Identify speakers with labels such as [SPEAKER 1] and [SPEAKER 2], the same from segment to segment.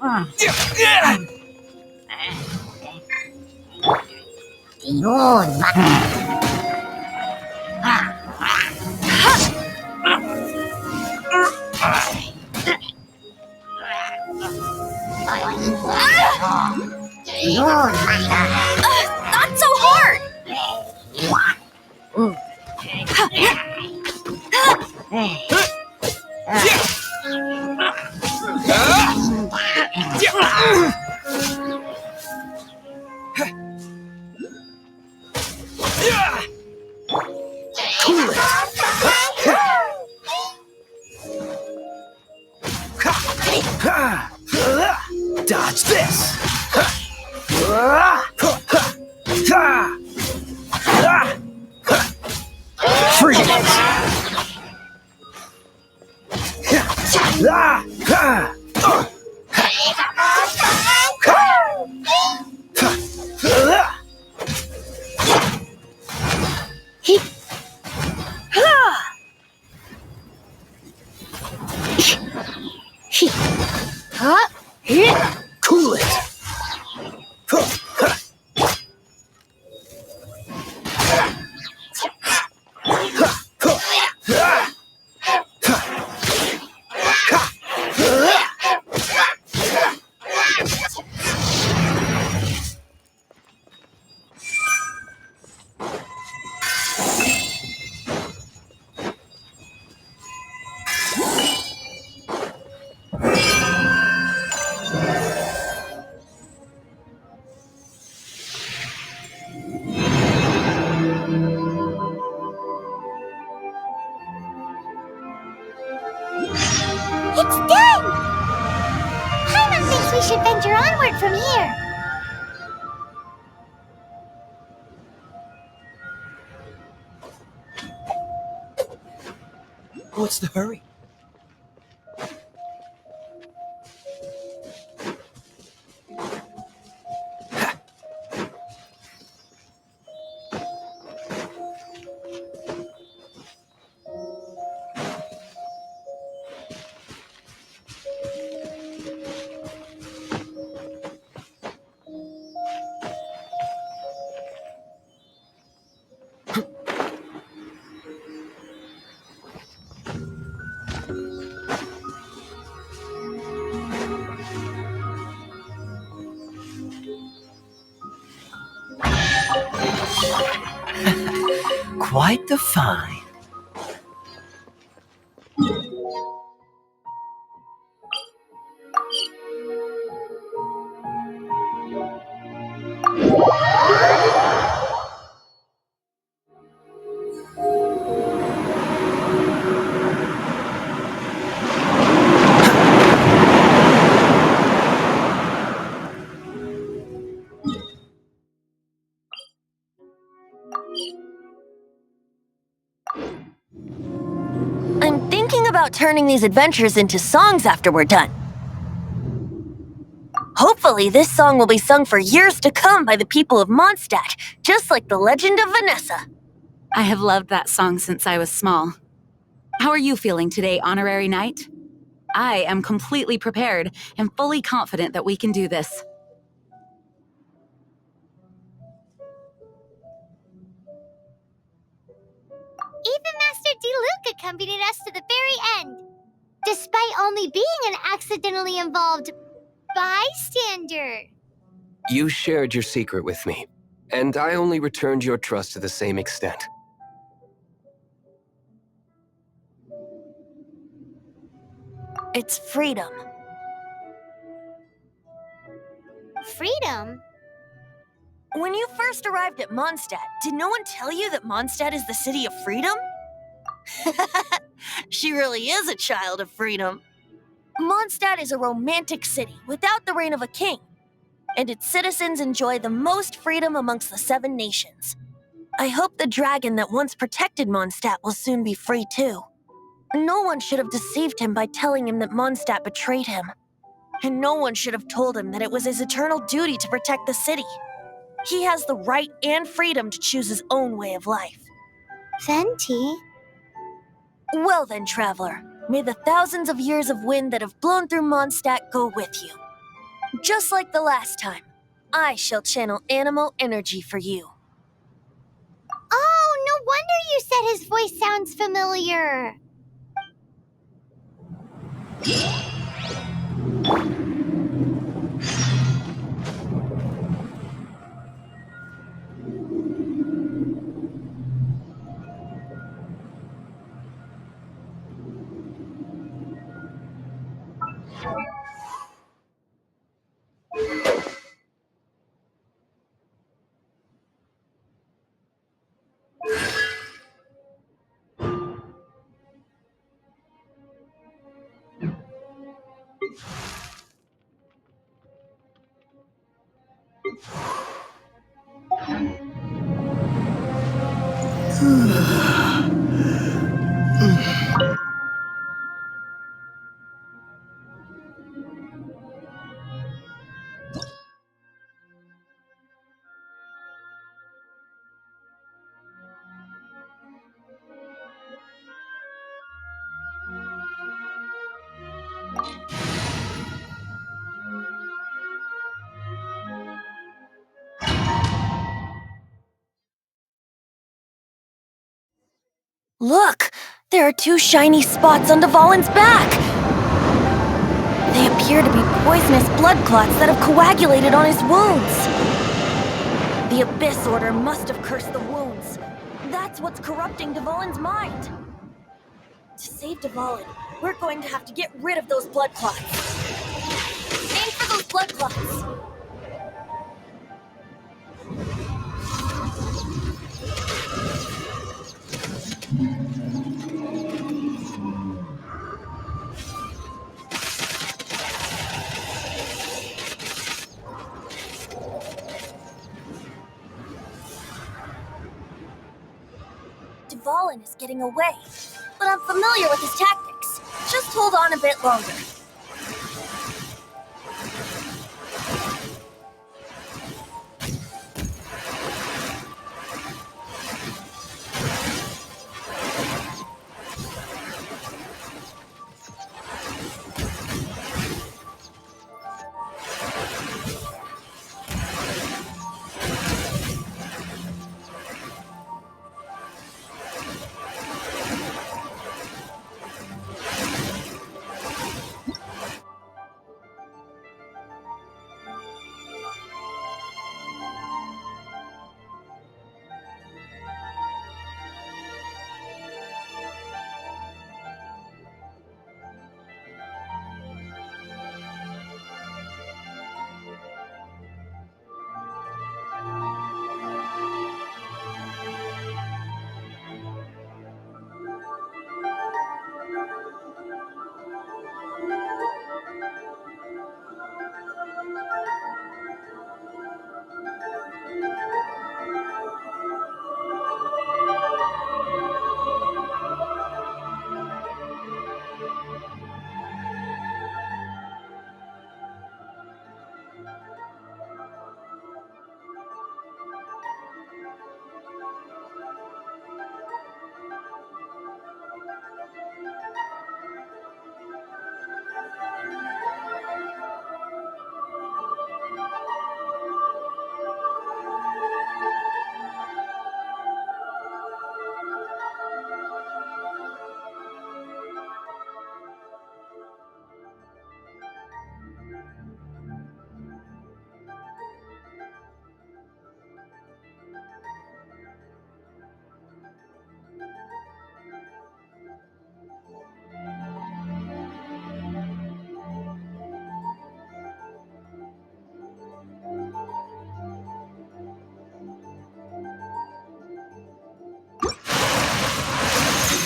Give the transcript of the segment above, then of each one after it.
[SPEAKER 1] Not so hard!
[SPEAKER 2] Cool it! Dodge this! Freeze! Cool it!
[SPEAKER 3] It's done! Paimon thinks we should venture onward from here.
[SPEAKER 2] What's the hurry? Quite the find.
[SPEAKER 1] I'm thinking about turning these adventures into songs after we're done. Hopefully, this song will be sung for years to come by the people of Mondstadt, just like the legend of Vanessa.
[SPEAKER 4] I have loved that song since I was small. How are you feeling today, Honorary Knight? I am completely prepared and fully confident that we can do this.
[SPEAKER 3] Even Master Diluc accompanied us to the very end, despite only being an accidentally involved bystander.
[SPEAKER 5] You shared your secret with me, and I only returned your trust to the same extent.
[SPEAKER 1] It's freedom.
[SPEAKER 3] Freedom?
[SPEAKER 1] When you first arrived at Mondstadt, did no one tell you that Mondstadt is the city of freedom? She really is a child of freedom. Mondstadt is a romantic city without the reign of a king, and its citizens enjoy the most freedom amongst the 7 nations. I hope the dragon that once protected Mondstadt will soon be free too. No one should have deceived him by telling him that Mondstadt betrayed him. And no one should have told him that it was his eternal duty to protect the city. He has the right and freedom to choose his own way of life.
[SPEAKER 3] Venti?
[SPEAKER 1] Well then, traveler, may the thousands of years of wind that have blown through Mondstadt go with you. Just like the last time, I shall channel animal energy for you.
[SPEAKER 3] Oh, no wonder you said his voice sounds familiar.
[SPEAKER 1] Look! There are 2 shiny spots on Dvalin's back! They appear to be poisonous blood clots that have coagulated on his wounds. The Abyss Order must have cursed the wounds. That's what's corrupting Dvalin's mind. To save Dvalin, we're going to have to get rid of those blood clots. Aim for those blood clots! Dvalin is getting away, but I'm familiar with his tactics. Just hold on a bit longer.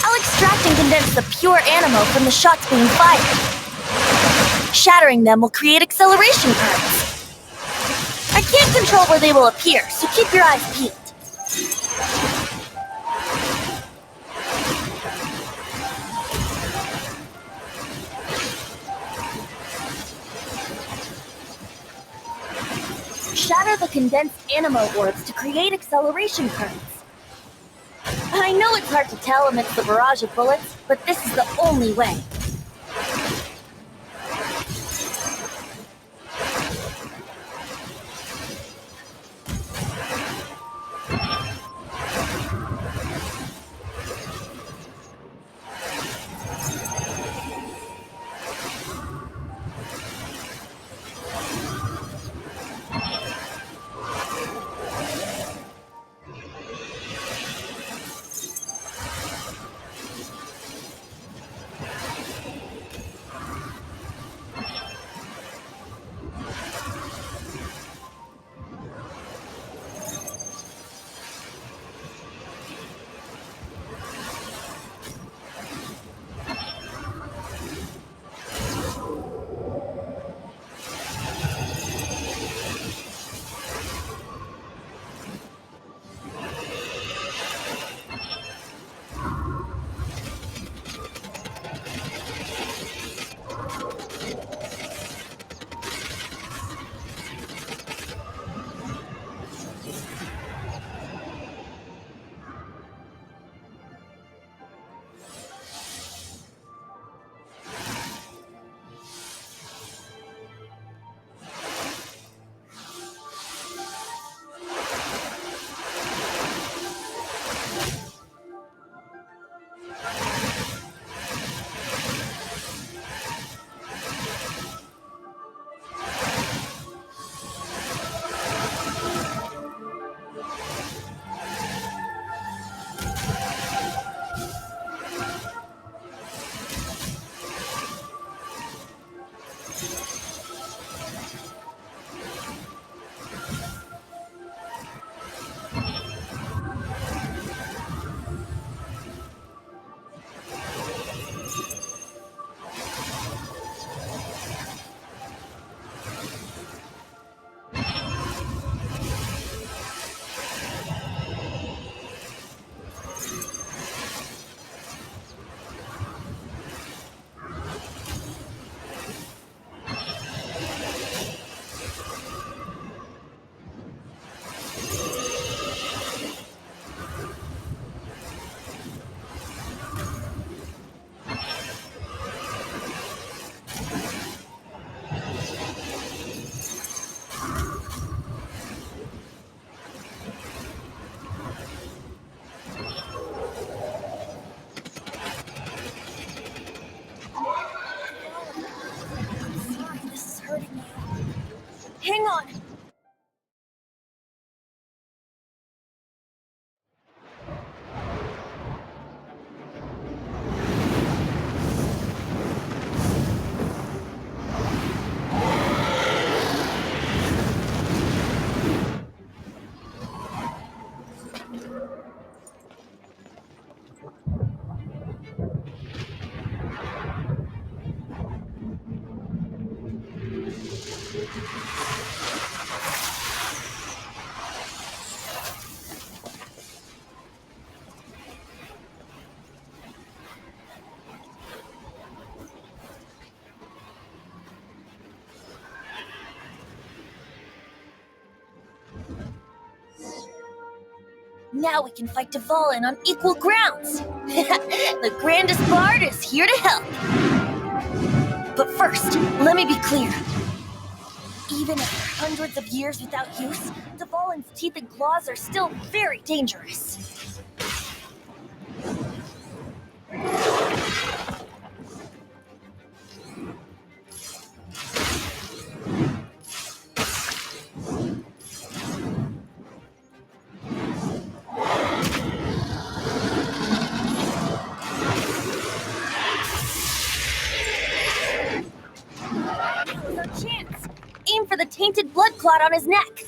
[SPEAKER 1] I'll extract and condense the pure animo from the shots being fired. Shattering them will create acceleration currents. I can't control where they will appear, so keep your eyes peeled. Shatter the condensed animo orbs to create acceleration currents. I know it's hard to tell amidst the barrage of bullets, but this is the only way. Now we can fight Dvalin on equal grounds. The grandest bard is here to help. But first, let me be clear. Even after hundreds of years without use, Dvalin's teeth and claws are still very dangerous. Now's our chance. Aim for the tainted blood clot on his neck.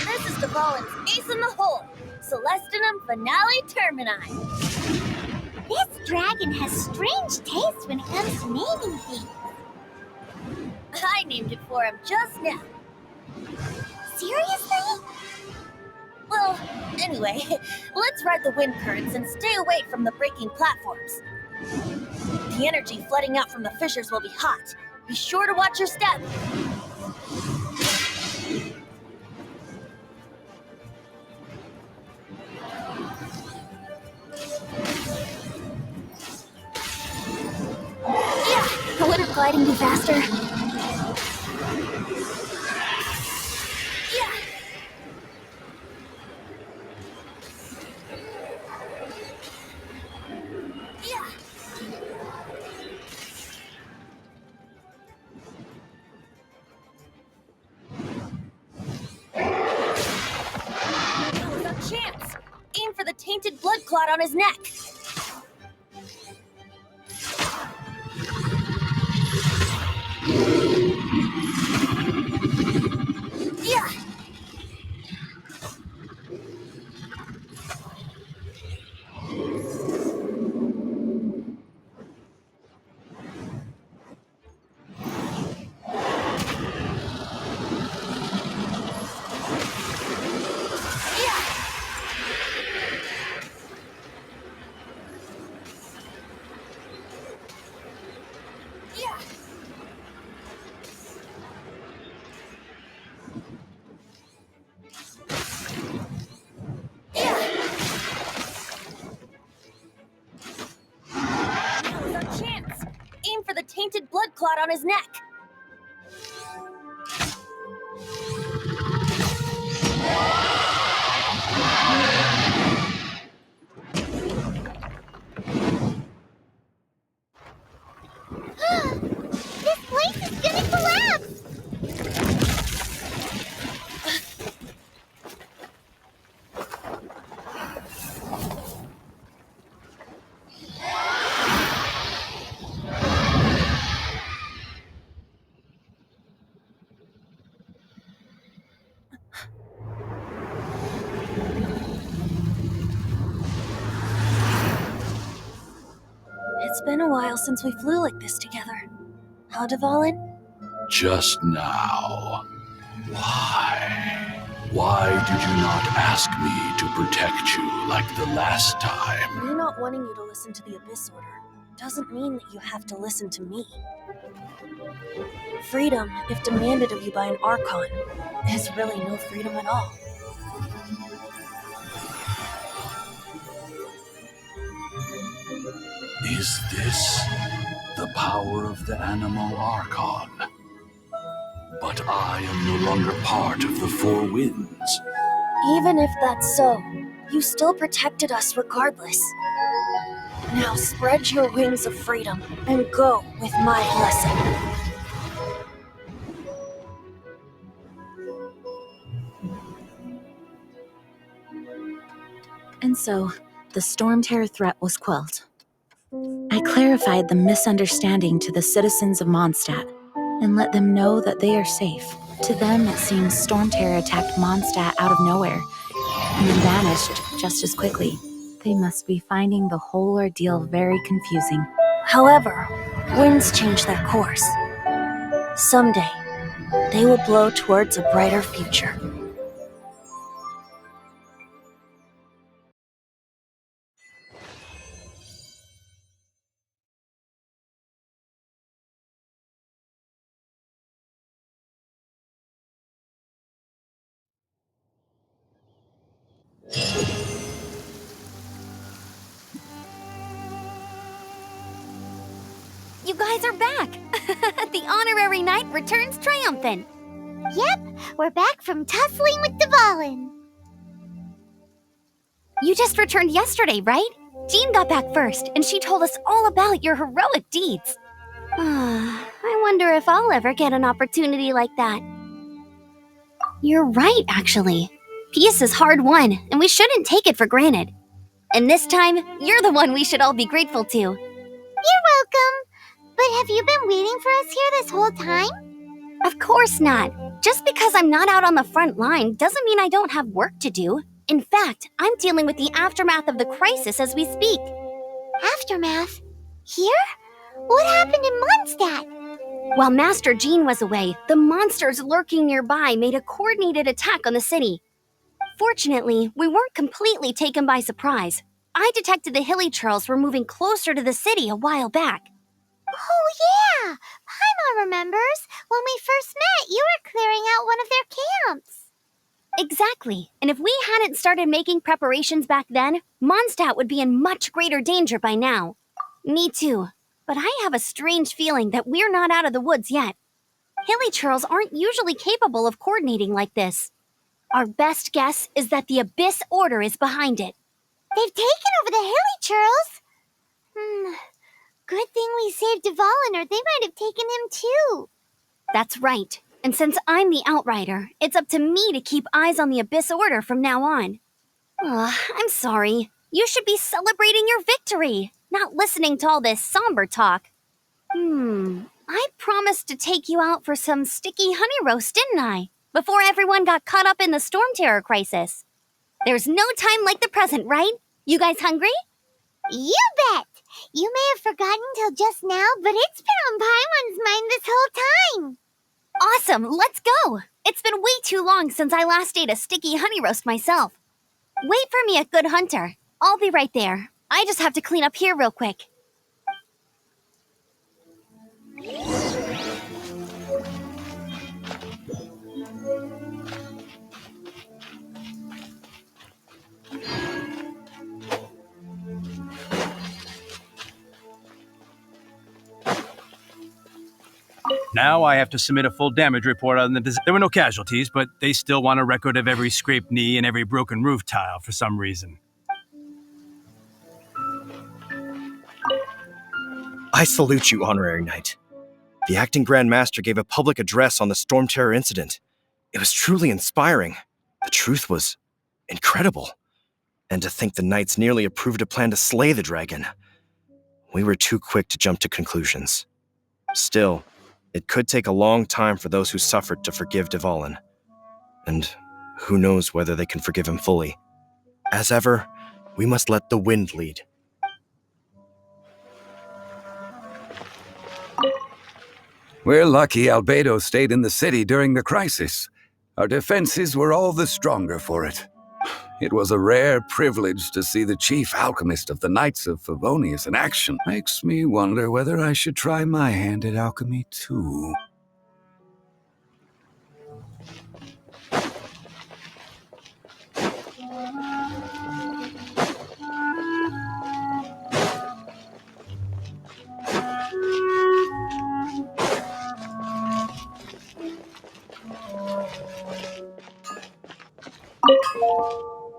[SPEAKER 1] This is Dvalin's ace in the hole. Celestinum Finale Termini.
[SPEAKER 3] This dragon has strange taste when it comes to naming things.
[SPEAKER 1] I named it for him just now.
[SPEAKER 3] Seriously?
[SPEAKER 1] Well, anyway, let's ride the wind currents and stay away from the breaking platforms. The energy flooding out from the fissures will be hot. Be sure to watch your step. Yeah, wouldn't gliding be faster? Yeah. Yeah. Now's our chance. Aim for the tainted blood clot on his neck. Yeah. Yeah. Now's our chance. Aim for the tainted blood clot on his neck.
[SPEAKER 3] This place is gonna collapse!
[SPEAKER 1] It's been a while since we flew like this together. Huh, Dvalin?
[SPEAKER 6] Just now. Why? Why did you not ask me to protect you like the last time?
[SPEAKER 1] Me not wanting you to listen to the Abyss Order doesn't mean that you have to listen to me. Freedom, if demanded of you by an Archon, is really no freedom at all.
[SPEAKER 6] Is this the power of the Animal Archon? But I am no longer part of the Four Winds.
[SPEAKER 1] Even if that's so, you still protected us regardless. Now spread your wings of freedom and go with my blessing.
[SPEAKER 4] And so, the Storm Terror threat was quelled. I clarified the misunderstanding to the citizens of Mondstadt and let them know that they are safe. To them, it seems Storm Terror attacked Mondstadt out of nowhere and then vanished just as quickly. They must be finding the whole ordeal very confusing.
[SPEAKER 1] However, winds change their course. Someday, they will blow towards a brighter future.
[SPEAKER 7] You guys are back! The honorary knight returns triumphant.
[SPEAKER 3] Yep, we're back from tussling with Dvalin.
[SPEAKER 7] You just returned yesterday, right? Jean got back first, and she told us all about your heroic deeds. I wonder if I'll ever get an opportunity like that. You're right, actually. Peace is hard won, and we shouldn't take it for granted. And this time, you're the one we should all be grateful to.
[SPEAKER 3] You're welcome. But have you been waiting for us here this whole time?
[SPEAKER 7] Of course not. Just because I'm not out on the front line doesn't mean I don't have work to do. In fact, I'm dealing with the aftermath of the crisis as we speak.
[SPEAKER 3] Aftermath? Here? What happened in Mondstadt?
[SPEAKER 7] While Master Jean was away, the monsters lurking nearby made a coordinated attack on the city. Fortunately, we weren't completely taken by surprise. I detected the Hilly Churls were moving closer to the city a while back.
[SPEAKER 3] Oh yeah! Paimon remembers. When we first met, you were clearing out one of their camps.
[SPEAKER 7] Exactly. And if we hadn't started making preparations back then, Mondstadt would be in much greater danger by now. Me too. But I have a strange feeling that we're not out of the woods yet. Hilly Churls aren't usually capable of coordinating like this. Our best guess is that the Abyss Order is behind it.
[SPEAKER 3] They've taken over the Hilly Churls? Good thing we saved Dvalin, or they might have taken him too.
[SPEAKER 7] That's right. And since I'm the Outrider, it's up to me to keep eyes on the Abyss Order from now on. I'm sorry. You should be celebrating your victory, not listening to all this somber talk. I promised to take you out for some sticky honey roast, didn't I? Before everyone got caught up in the Storm Terror crisis. There's no time like the present, right? You guys hungry?
[SPEAKER 3] You bet! You may have forgotten till just now, but it's been on Paimon's mind this whole time.
[SPEAKER 7] Awesome, let's go! It's been way too long since I last ate a sticky honey roast myself. Wait for me at Good Hunter. I'll be right there. I just have to clean up here real quick.
[SPEAKER 8] Now I have to submit a full damage report on the There were no casualties, but they still want a record of every scraped knee and every broken roof tile for some reason.
[SPEAKER 9] I salute you, Honorary Knight. The Acting Grand Master gave a public address on the Storm Terror incident. It was truly inspiring. The truth was incredible. And to think the Knights nearly approved a plan to slay the dragon. We were too quick to jump to conclusions. Still, it could take a long time for those who suffered to forgive Dvalin. And who knows whether they can forgive him fully. As ever, we must let the wind lead.
[SPEAKER 6] We're lucky Albedo stayed in the city during the crisis. Our defenses were all the stronger for it. It was a rare privilege to see the chief alchemist of the Knights of Favonius in action. Makes me wonder whether I should try my hand at alchemy too.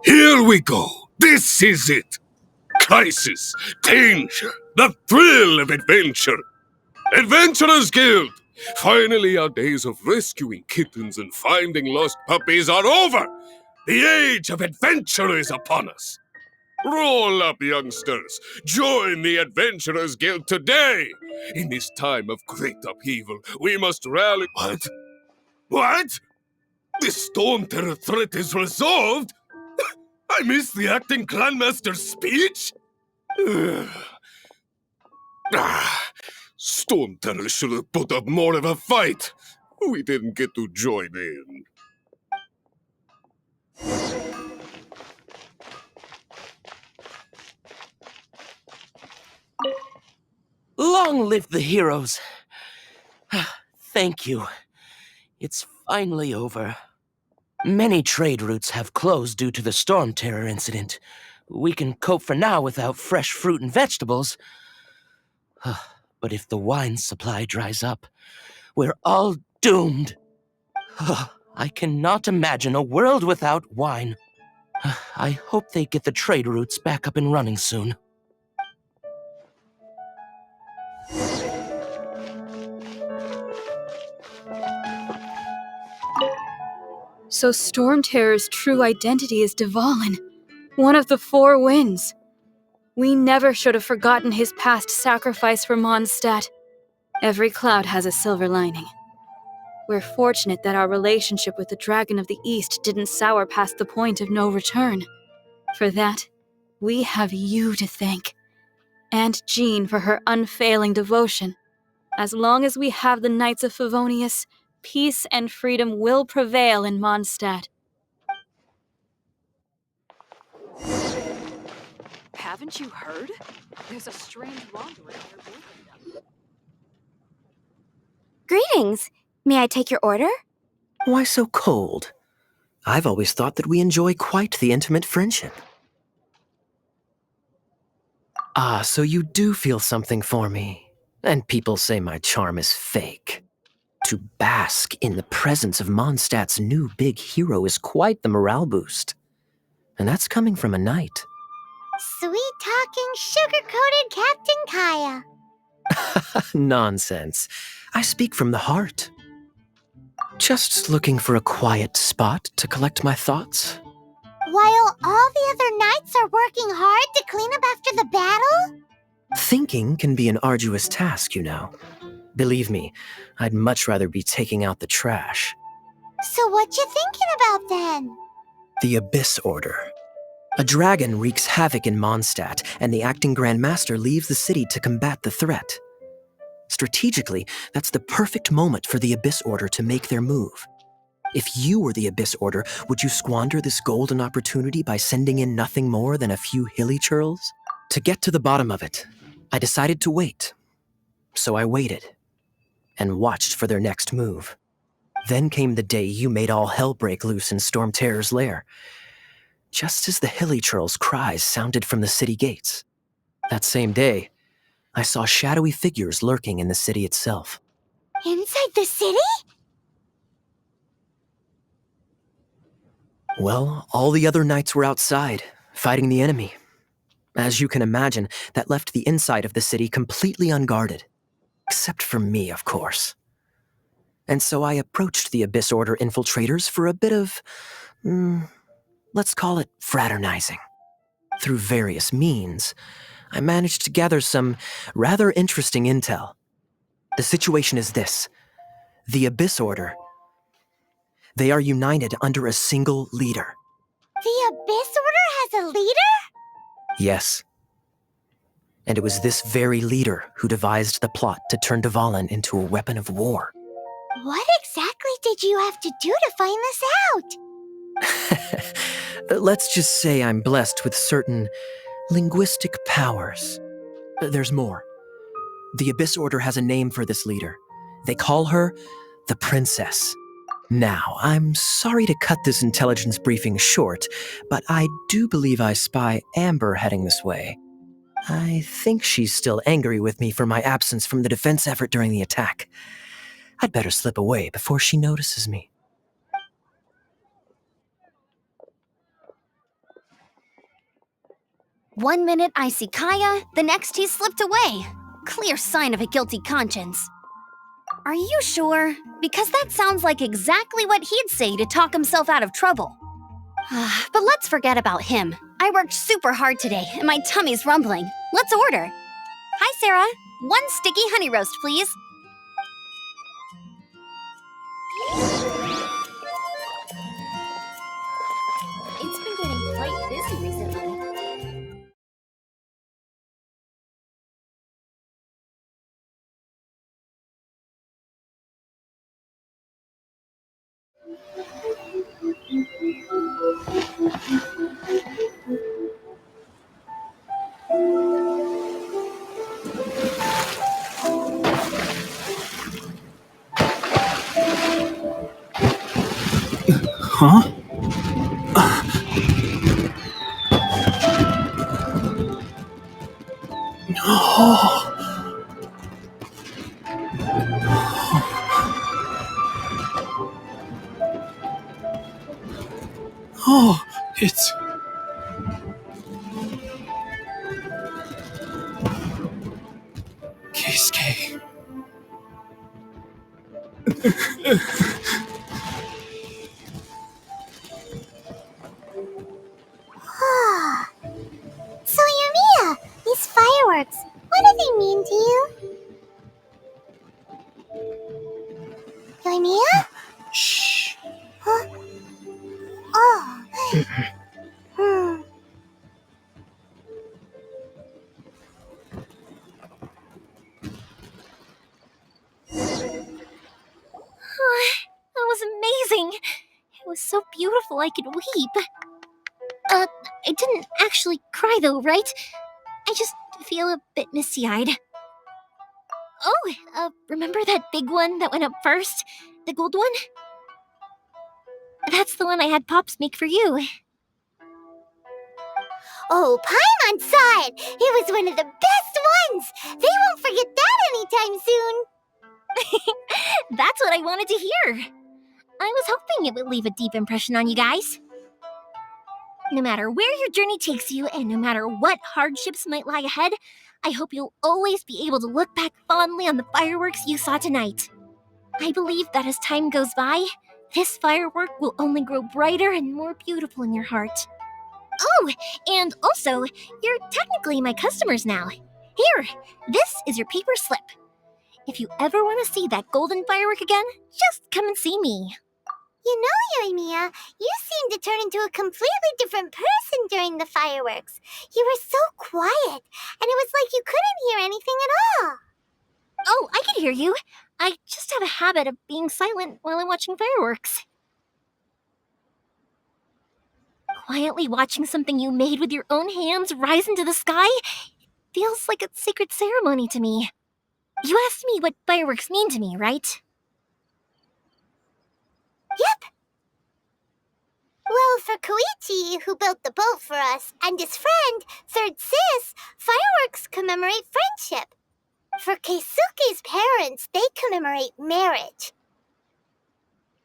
[SPEAKER 10] Here we go. This is it. Crisis, danger, the thrill of adventure. Adventurers Guild! Finally, our days of rescuing kittens and finding lost puppies are over. The age of adventure is upon us. Roll up, youngsters. Join the Adventurers Guild today. In this time of great upheaval, we must rally... What? What? The Storm Terror threat is resolved? I missed the acting Grandmaster's speech? Ugh. Storm Terror should have put up more of a fight. We didn't get to join in.
[SPEAKER 2] Long live the heroes. Thank you. It's finally over. Many trade routes have closed due to the Storm Terror incident. We can cope for now without fresh fruit and vegetables. But if the wine supply dries up, we're all doomed. I cannot imagine a world without wine. I hope they get the trade routes back up and running soon.
[SPEAKER 11] So Storm Terror's true identity is Dvalin, one of the Four Winds. We never should have forgotten his past sacrifice for Mondstadt. Every cloud has a silver lining. We're fortunate that our relationship with the Dragon of the East didn't sour past the point of no return. For that, we have you to thank. And Jean for her unfailing devotion. As long as we have the Knights of Favonius, peace and freedom will prevail in Mondstadt.
[SPEAKER 4] Haven't you heard? There's a strange wanderer here.
[SPEAKER 7] Greetings. May I take your order?
[SPEAKER 2] Why so cold? I've always thought that we enjoy quite the intimate friendship. Ah, so you do feel something for me. And people say my charm is fake. To bask in the presence of Mondstadt's new big hero is quite the morale boost. And that's coming from a knight.
[SPEAKER 3] Sweet-talking, sugar-coated Captain Kaya.
[SPEAKER 2] Nonsense. I speak from the heart. Just looking for a quiet spot to collect my thoughts.
[SPEAKER 3] While all the other knights are working hard to clean up after the battle?
[SPEAKER 2] Thinking can be an arduous task, you know. Believe me, I'd much rather be taking out the trash.
[SPEAKER 3] So what you thinking about then?
[SPEAKER 2] The Abyss Order. A dragon wreaks havoc in Mondstadt, and the acting Grand Master leaves the city to combat the threat. Strategically, that's the perfect moment for the Abyss Order to make their move. If you were the Abyss Order, would you squander this golden opportunity by sending in nothing more than a few hilly churls? To get to the bottom of it, I decided to wait. So I waited, and watched for their next move. Then came the day you made all hell break loose in Storm Terror's lair. Just as the hilly churls' cries sounded from the city gates. That same day, I saw shadowy figures lurking in the city itself.
[SPEAKER 3] Inside the city?
[SPEAKER 2] Well, all the other knights were outside, fighting the enemy. As you can imagine, that left the inside of the city completely unguarded. Except for me, of course. And so I approached the Abyss Order infiltrators for a bit of, let's call it fraternizing. Through various means, I managed to gather some rather interesting intel. The situation is this. The Abyss Order, they are united under a single leader.
[SPEAKER 3] The Abyss Order has a leader?
[SPEAKER 2] Yes. And it was this very leader who devised the plot to turn Dvalin into a weapon of war.
[SPEAKER 3] What exactly did you have to do to find this out?
[SPEAKER 2] Let's just say I'm blessed with certain linguistic powers. There's more. The Abyss Order has a name for this leader. They call her the Princess. Now, I'm sorry to cut this intelligence briefing short, but I do believe I spy Amber heading this way. I think she's still angry with me for my absence from the defense effort during the attack. I'd better slip away before she notices me.
[SPEAKER 7] One minute I see Kaya, the next he's slipped away. Clear sign of a guilty conscience. Are you sure? Because that sounds like exactly what he'd say to talk himself out of trouble. But let's forget about him. I worked super hard today, and my tummy's rumbling. Let's order. Hi, Sarah. 1 sticky honey roast, please.
[SPEAKER 2] Huh? Oh, it's... Keisuke.
[SPEAKER 3] So, Yumiya, these fireworks, what do they mean to you? Yumiya?
[SPEAKER 2] Shh.
[SPEAKER 3] Huh? Oh. Hmm.
[SPEAKER 1] That was amazing. It was so beautiful I could weep. I didn't actually cry though, right? I just feel a bit misty-eyed. Oh, remember that big one that went up first? The gold one? That's the one I had Pops make for you.
[SPEAKER 3] Oh, Paimon saw it! It was one of the best ones! They won't forget that anytime soon!
[SPEAKER 1] That's what I wanted to hear. I was hoping it would leave a deep impression on you guys. No matter where your journey takes you, and no matter what hardships might lie ahead, I hope you'll always be able to look back fondly on the fireworks you saw tonight. I believe that as time goes by, this firework will only grow brighter and more beautiful in your heart. Oh, and also, you're technically my customers now. Here, this is your paper slip. If you ever want to see that golden firework again, just come and see me.
[SPEAKER 3] You know, Yumiya, you seemed to turn into a completely different person during the fireworks. You were so quiet, and it was like you couldn't hear anything at all.
[SPEAKER 1] Oh, I can hear you. I just have a habit of being silent while I'm watching fireworks. Quietly watching something you made with your own hands rise into the sky feels like a sacred ceremony to me. You asked me what fireworks mean to me, right?
[SPEAKER 3] Yep. Well, for Koichi, who built the boat for us, and his friend, Third Sis, fireworks commemorate friendship. For Keisuke's parents, they commemorate marriage.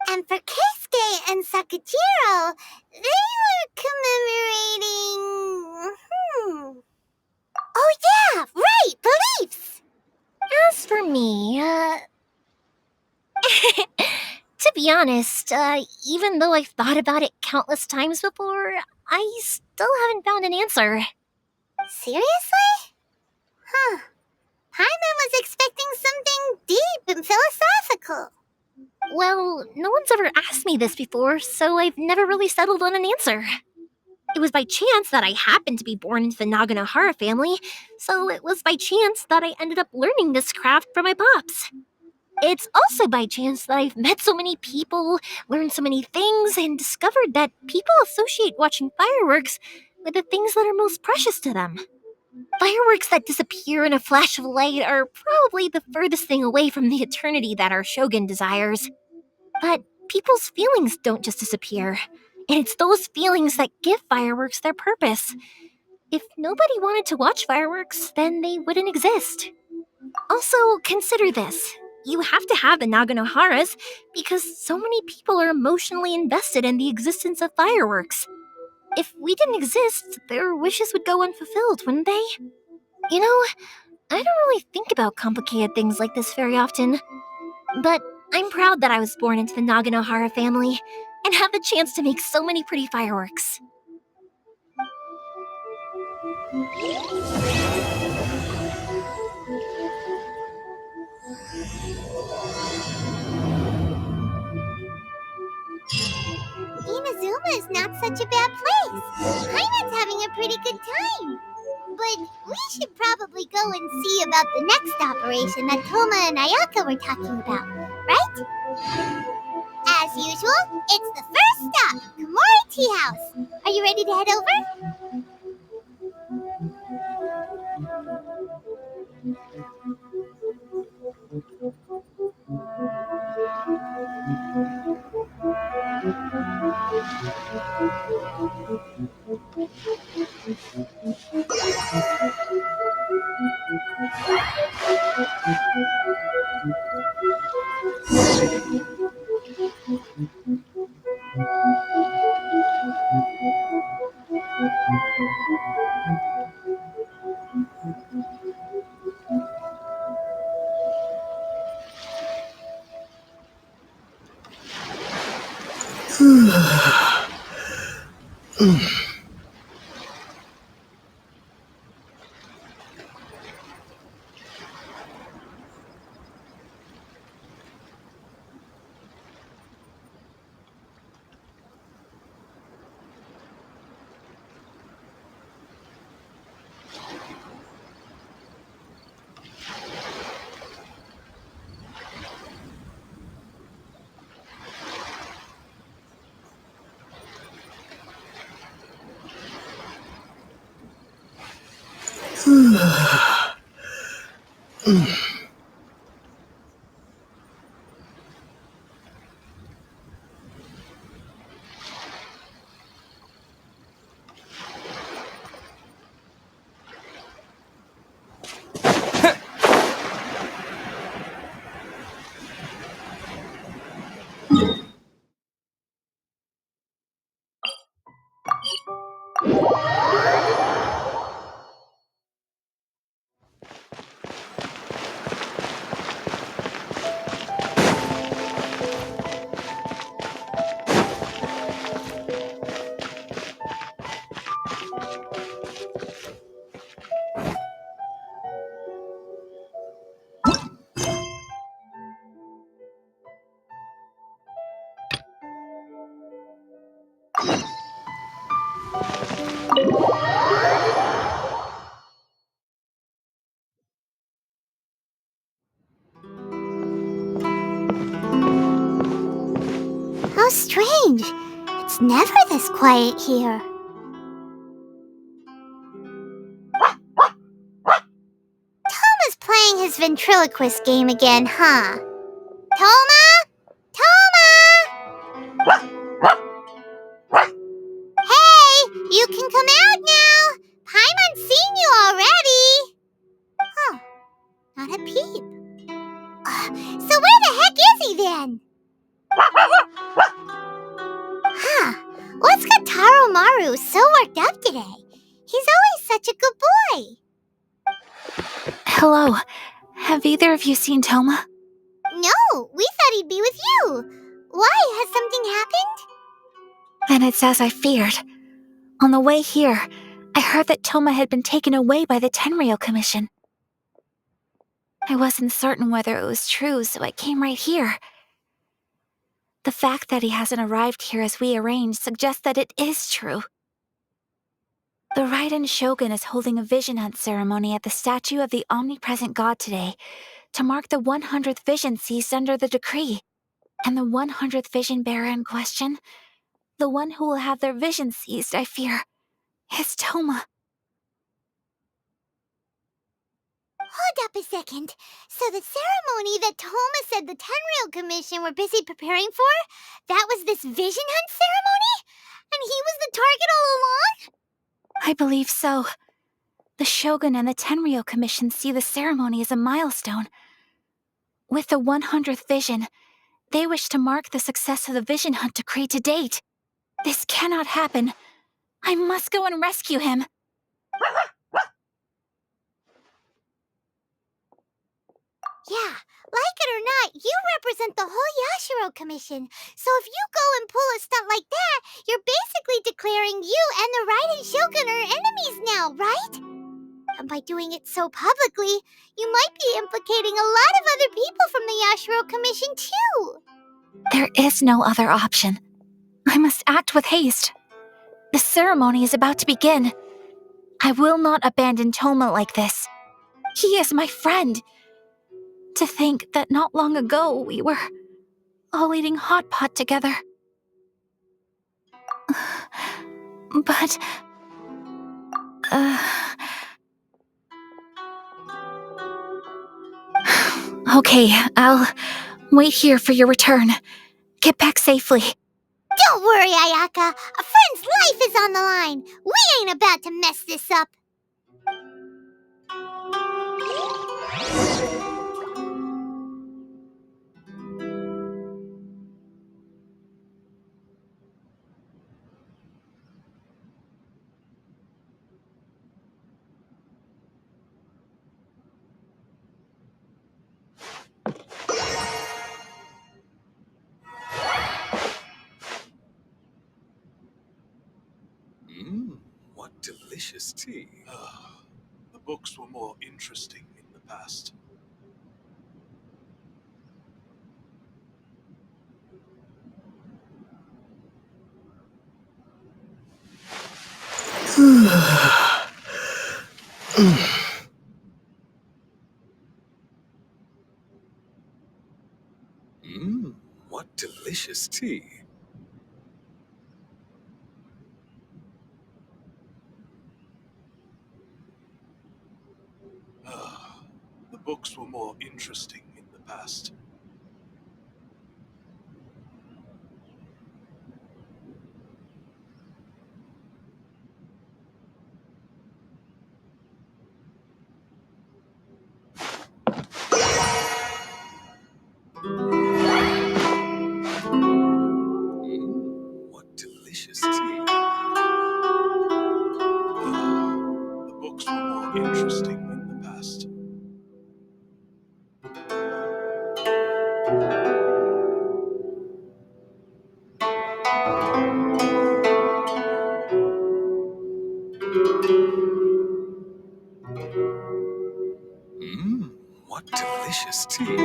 [SPEAKER 3] And for Keisuke and Sakajiro, they were commemorating... Oh yeah, right, beliefs!
[SPEAKER 1] As for me, to be honest, even though I've thought about it countless times before, I still haven't found an answer.
[SPEAKER 3] Seriously? Huh. Paimon was expecting something deep and philosophical.
[SPEAKER 1] Well, no one's ever asked me this before, so I've never really settled on an answer. It was by chance that I happened to be born into the Naganohara family, so it was by chance that I ended up learning this craft from my pops. It's also by chance that I've met so many people, learned so many things, and discovered that people associate watching fireworks with the things that are most precious to them. Fireworks that disappear in a flash of light are probably the furthest thing away from the eternity that our shogun desires. But people's feelings don't just disappear, and it's those feelings that give fireworks their purpose. If nobody wanted to watch fireworks, then they wouldn't exist. Also, consider this. You have to have the Naganoharas because so many people are emotionally invested in the existence of fireworks. If we didn't exist, their wishes would go unfulfilled, wouldn't they? You know, I don't really think about complicated things like this very often. But I'm proud that I was born into the Naganohara family and have the chance to make so many pretty fireworks.
[SPEAKER 3] Inazuma is not such a bad place. Paimon's having a pretty good time. But we should probably go and see about the next operation that Toma and Ayaka were talking about, right? As usual, it's the first stop, Komori Tea House. Are you ready to head over? How strange. It's never this quiet here. Toma's playing his ventriloquist game again, huh? Toma? Toma! Hey, you can come out now. Paimon's seen you already. Huh, not a peep. So where the heck is he then? Huh, what's got Taro Maru so worked up today? He's always such a good boy.
[SPEAKER 4] Hello. Have either of you seen Toma?
[SPEAKER 3] No, we thought he'd be with you. Why? Has something happened?
[SPEAKER 4] Then it's as I feared. On the way here, I heard that Toma had been taken away by the Tenryou Commission. I wasn't certain whether it was true, so I came right here. The fact that he hasn't arrived here as we arranged suggests that it is true. The Raiden Shogun is holding a vision hunt ceremony at the statue of the omnipresent god today to mark the 100th vision seized under the decree. And the 100th vision bearer in question, the one who will have their vision seized, I fear, is Toma.
[SPEAKER 3] Hold up a second. So the ceremony that Toma said the Tenryou Commission were busy preparing for, that was this vision hunt ceremony? And he was the target all along?
[SPEAKER 4] I believe so. The Shogun and the Tenryou Commission see the ceremony as a milestone. With the 100th vision, they wish to mark the success of the vision hunt decree to date. This cannot happen. I must go and rescue him.
[SPEAKER 3] Yeah, like it or not, you represent the whole Yashiro Commission. So if you go and pull a stunt like that, you're basically declaring you and the Raiden Shogun are enemies now, right? And by doing it so publicly, you might be implicating a lot of other people from the Yashiro Commission too.
[SPEAKER 4] There is no other option. I must act with haste. The ceremony is about to begin. I will not abandon Toma like this. He is my friend. To think that not long ago we were all eating hot pot together. But... Okay, I'll wait here for your return. Get back safely.
[SPEAKER 3] Don't worry, Ayaka. A friend's life is on the line. We ain't about to mess this up.
[SPEAKER 10] delicious tea. The books were more interesting in the past. Mmm, what delicious tea. The books were more interesting in the past. Mmm, what delicious tea. The books were more interesting in the past. Mmm, what delicious tea.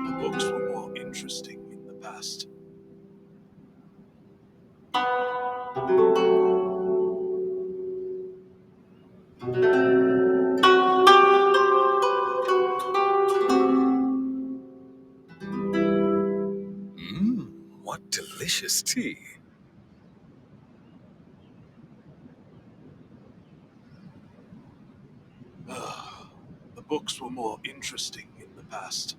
[SPEAKER 10] The books were more interesting in the past. Mmm, what delicious tea. The books were more interesting in the past.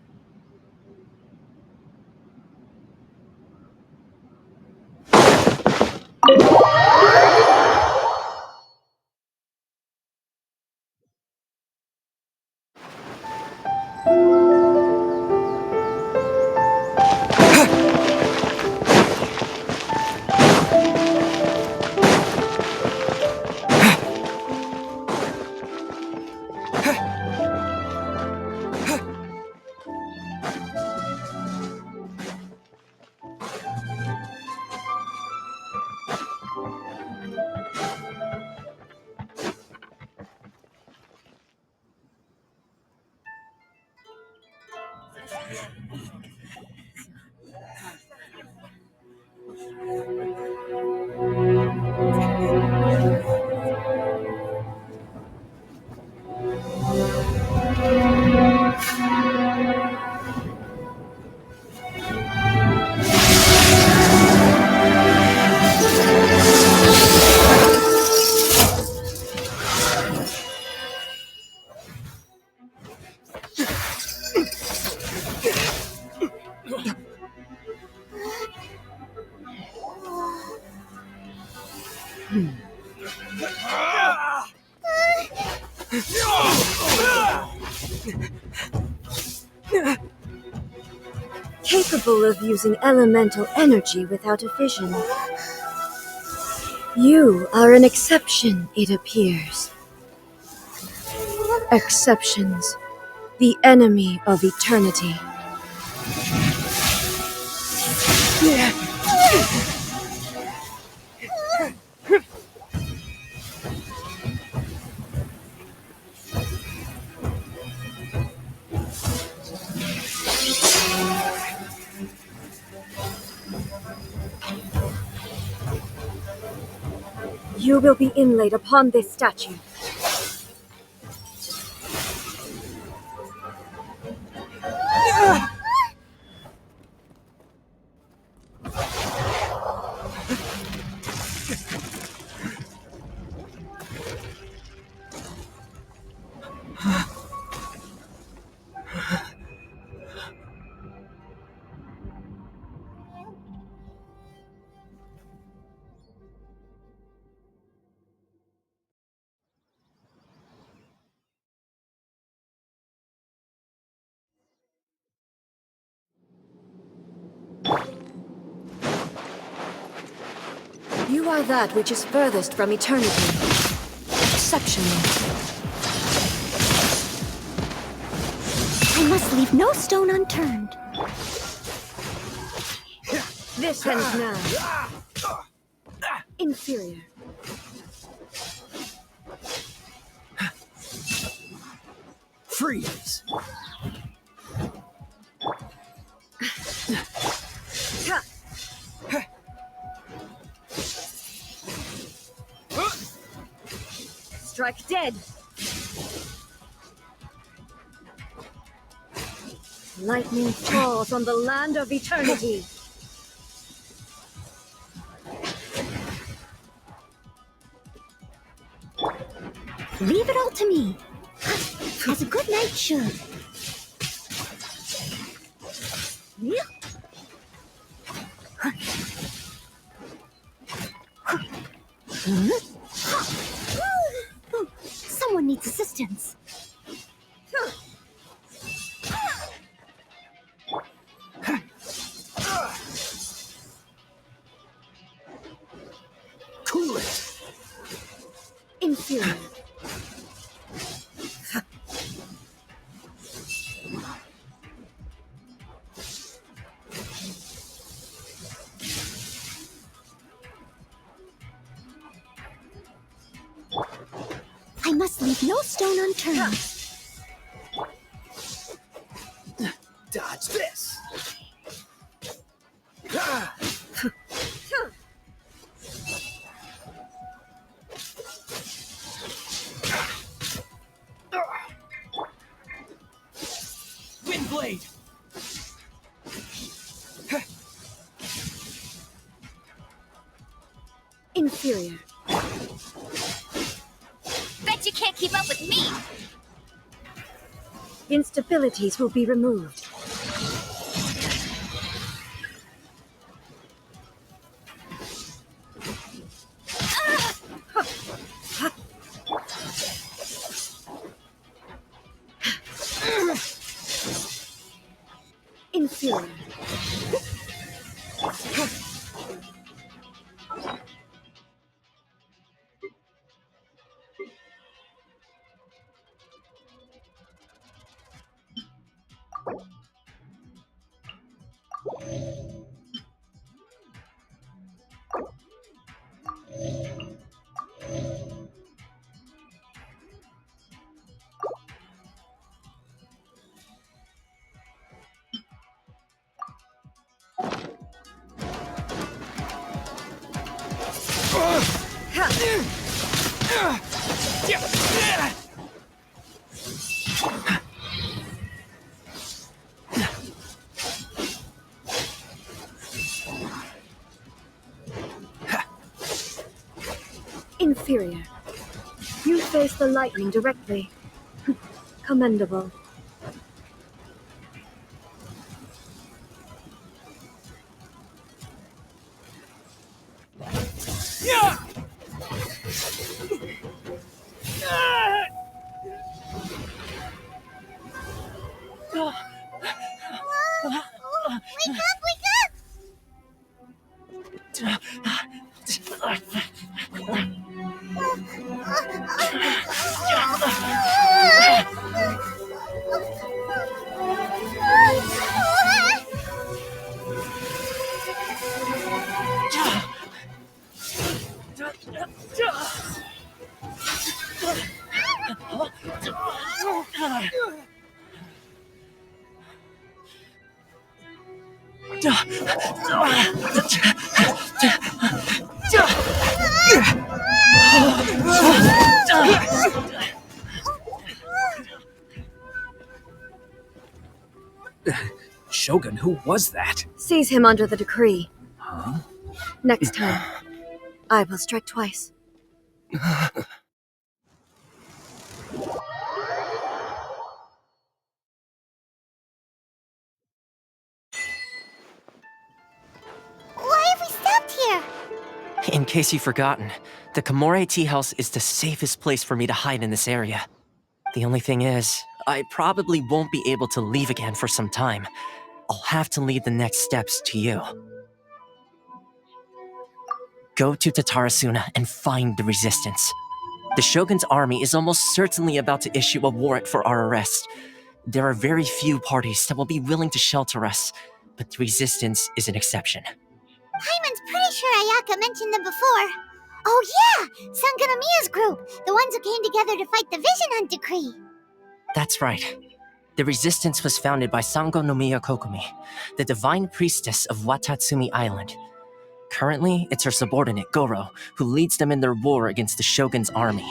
[SPEAKER 12] Capable of using elemental energy without a vision. You are an exception, it appears. Exceptions, the enemy of eternity. You will be inlaid upon this statue. You are that which is furthest from eternity. Exceptional.
[SPEAKER 7] I must leave no stone unturned.
[SPEAKER 12] This ends now. Inferior.
[SPEAKER 2] Freeze!
[SPEAKER 12] Strike dead. Lightning falls on the land of eternity.
[SPEAKER 3] Leave it all to me. As a good knight should. Someone needs assistance.
[SPEAKER 2] Cool it!
[SPEAKER 12] Inferior.
[SPEAKER 3] I must leave no stone unturned.
[SPEAKER 2] Dodge this! Windblade!
[SPEAKER 12] Inferior.
[SPEAKER 7] Bet you can't keep up with me!
[SPEAKER 12] Instabilities will be removed. Inferior. Inferior. You face the lightning directly. Commendable.
[SPEAKER 3] Wake up, wake up!
[SPEAKER 2] Shogun, who was that?
[SPEAKER 12] Seize him under the decree. Next time, I will strike twice.
[SPEAKER 3] Why have we stopped here?
[SPEAKER 2] In case you've forgotten, the Komore Tea House is the safest place for me to hide in this area. The only thing is, I probably won't be able to leave again for some time. I'll have to leave the next steps to you. Go to Tatarasuna and find the resistance. The Shogun's army is almost certainly about to issue a warrant for our arrest. There are very few parties that will be willing to shelter us, but the Resistance is an exception.
[SPEAKER 3] Hyman's pretty sure Ayaka mentioned them before. Oh yeah! Sangonomiya's group! The ones who came together to fight the Vision Hunt decree!
[SPEAKER 2] That's right. The Resistance was founded by Sango no Miya Kokumi, the divine priestess of Watatsumi Island. Currently, it's her subordinate, Goro, who leads them in their war against the Shogun's army.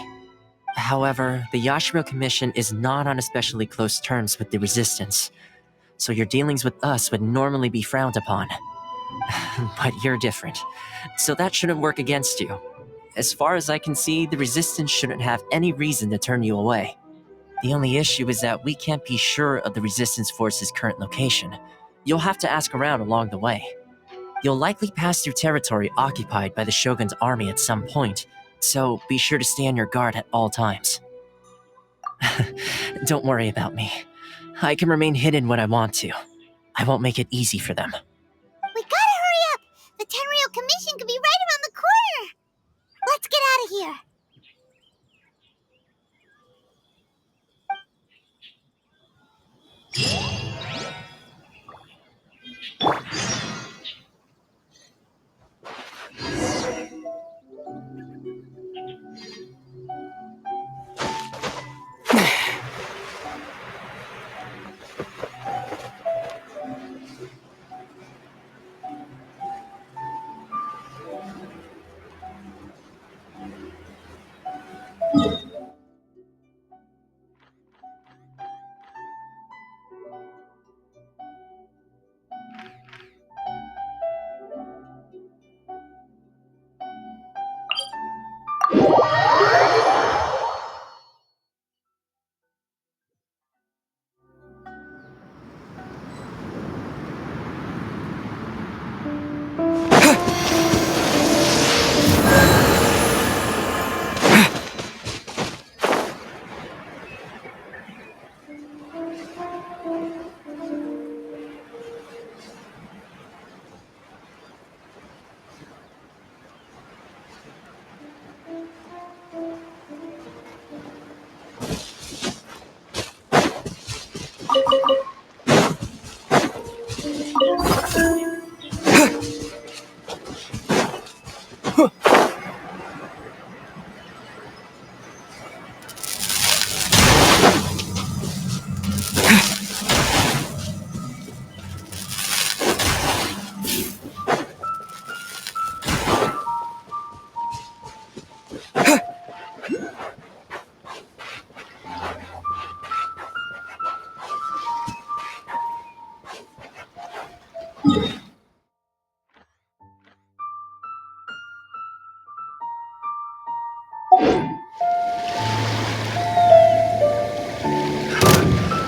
[SPEAKER 2] However, the Yashiro Commission is not on especially close terms with the Resistance, so your dealings with us would normally be frowned upon. But you're different, so that shouldn't work against you. As far as I can see, the Resistance shouldn't have any reason to turn you away. The only issue is that we can't be sure of the Resistance Force's current location. You'll have to ask around along the way. You'll likely pass through territory occupied by the Shogun's army at some point, so be sure to stay on your guard at all times. Don't worry about me. I can remain hidden when I want to. I won't make it easy for them.
[SPEAKER 3] We gotta hurry up! The Tenryou Commission could be right around the corner! Let's get out of here!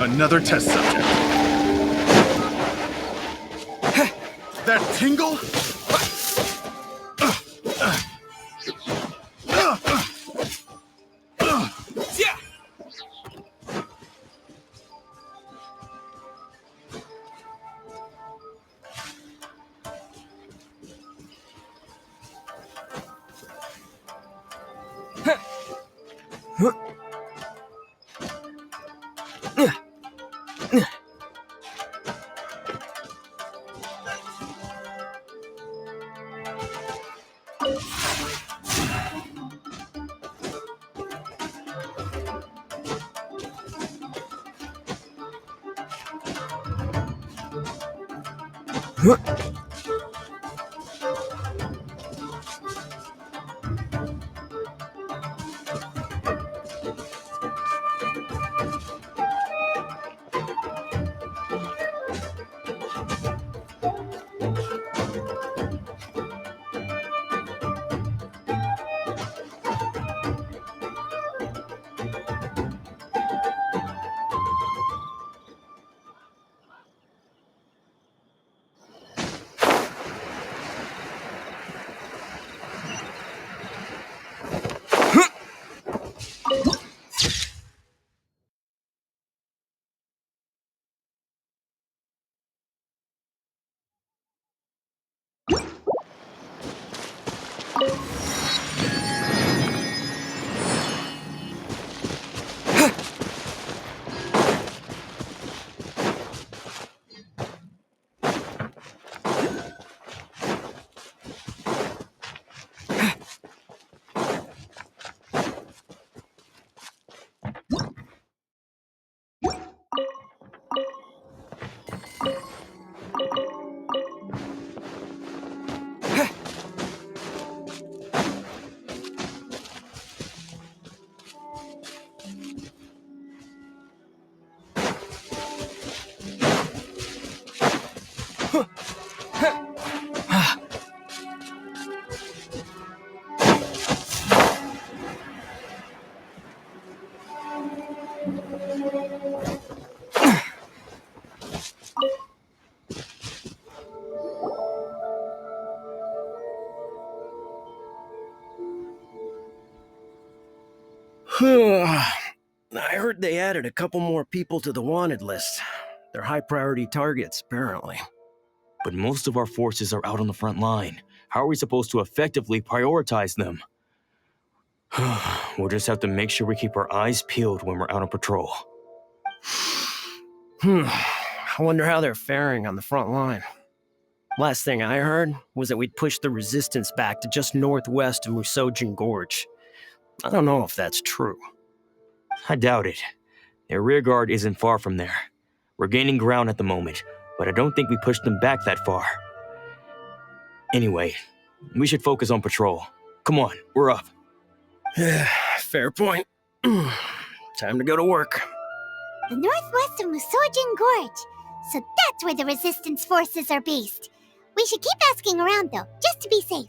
[SPEAKER 13] Another test subject. That tingle?
[SPEAKER 2] I heard they added a couple more people to the wanted list. They're high priority targets, apparently.
[SPEAKER 14] But most of our forces are out on the front line. How are we supposed to effectively prioritize them? We'll just have to make sure we keep our eyes peeled when we're out on patrol.
[SPEAKER 2] I wonder how they're faring on the front line. Last thing I heard was that we'd pushed the resistance back to just northwest of Musojin Gorge. I don't know if that's true.
[SPEAKER 14] I doubt it. Their rearguard isn't far from there. We're gaining ground at the moment, but I don't think we pushed them back that far. Anyway, we should focus on patrol. Come on, we're up.
[SPEAKER 2] Fair point. Time to go to work.
[SPEAKER 3] The northwest of Musojin Gorge. So that's where the resistance forces are based. We should keep asking around though, just to be safe.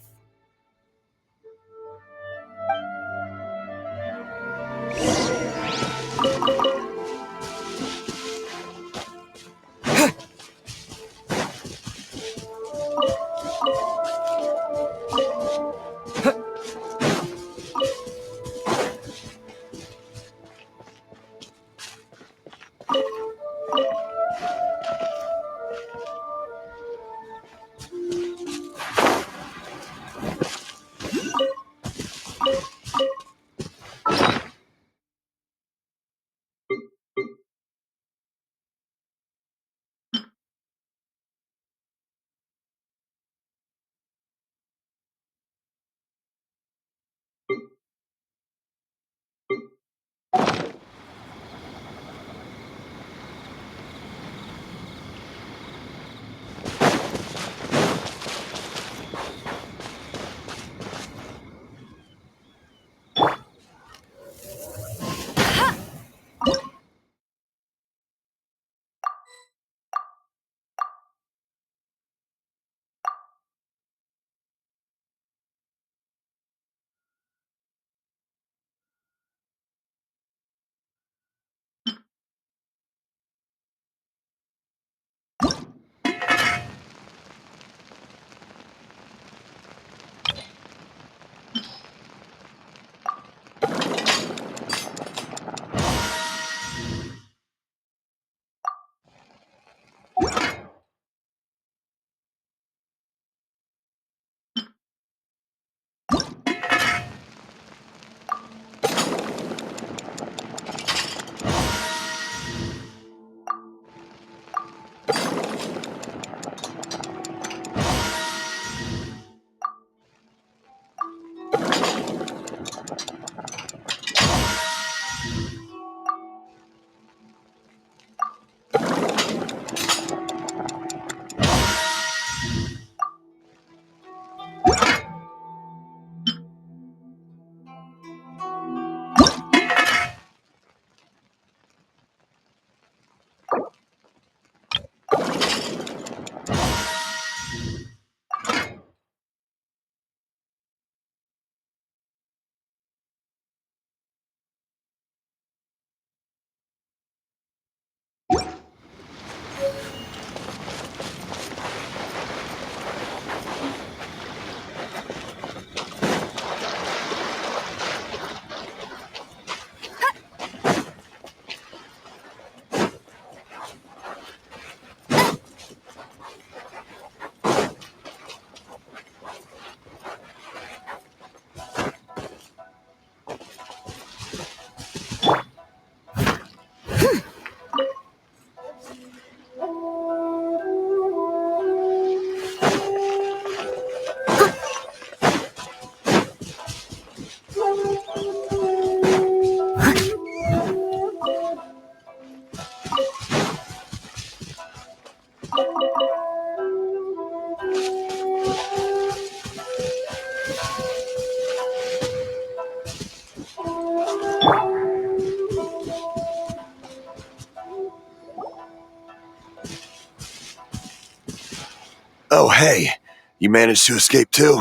[SPEAKER 9] Hey, you managed to escape too?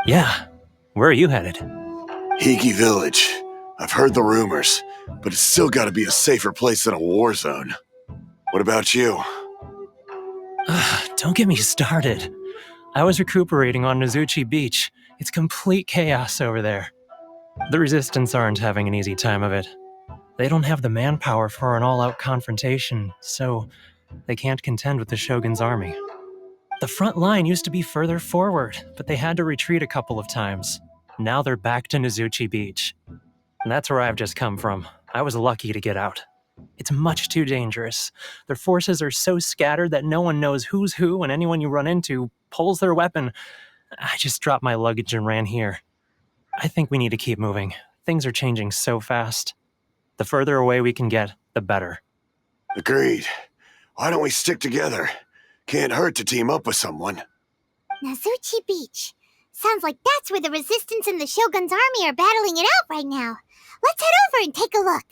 [SPEAKER 2] Yeah. Where are you headed?
[SPEAKER 9] Hiki Village. I've heard the rumors, but it's still gotta be a safer place than a war zone. What about you?
[SPEAKER 2] Don't get me started. I was recuperating on Nozuchi Beach. It's complete chaos over there. The Resistance aren't having an easy time of it. They don't have the manpower for an all-out confrontation, so they can't contend with the Shogun's army. The front line used to be further forward, but they had to retreat a couple of times. Now they're back to Nozuchi Beach. And that's where I've just come from. I was lucky to get out. It's much too dangerous. Their forces are so scattered that no one knows who's who, and anyone you run into pulls their weapon. I just dropped my luggage and ran here. I think we need to keep moving. Things are changing so fast. The further away we can get, the better.
[SPEAKER 9] Agreed. Why don't we stick together? Can't hurt to team up with someone.
[SPEAKER 3] Nozuchi Beach. Sounds like that's where the Resistance and the Shogun's army are battling it out right now. Let's head over and take a look.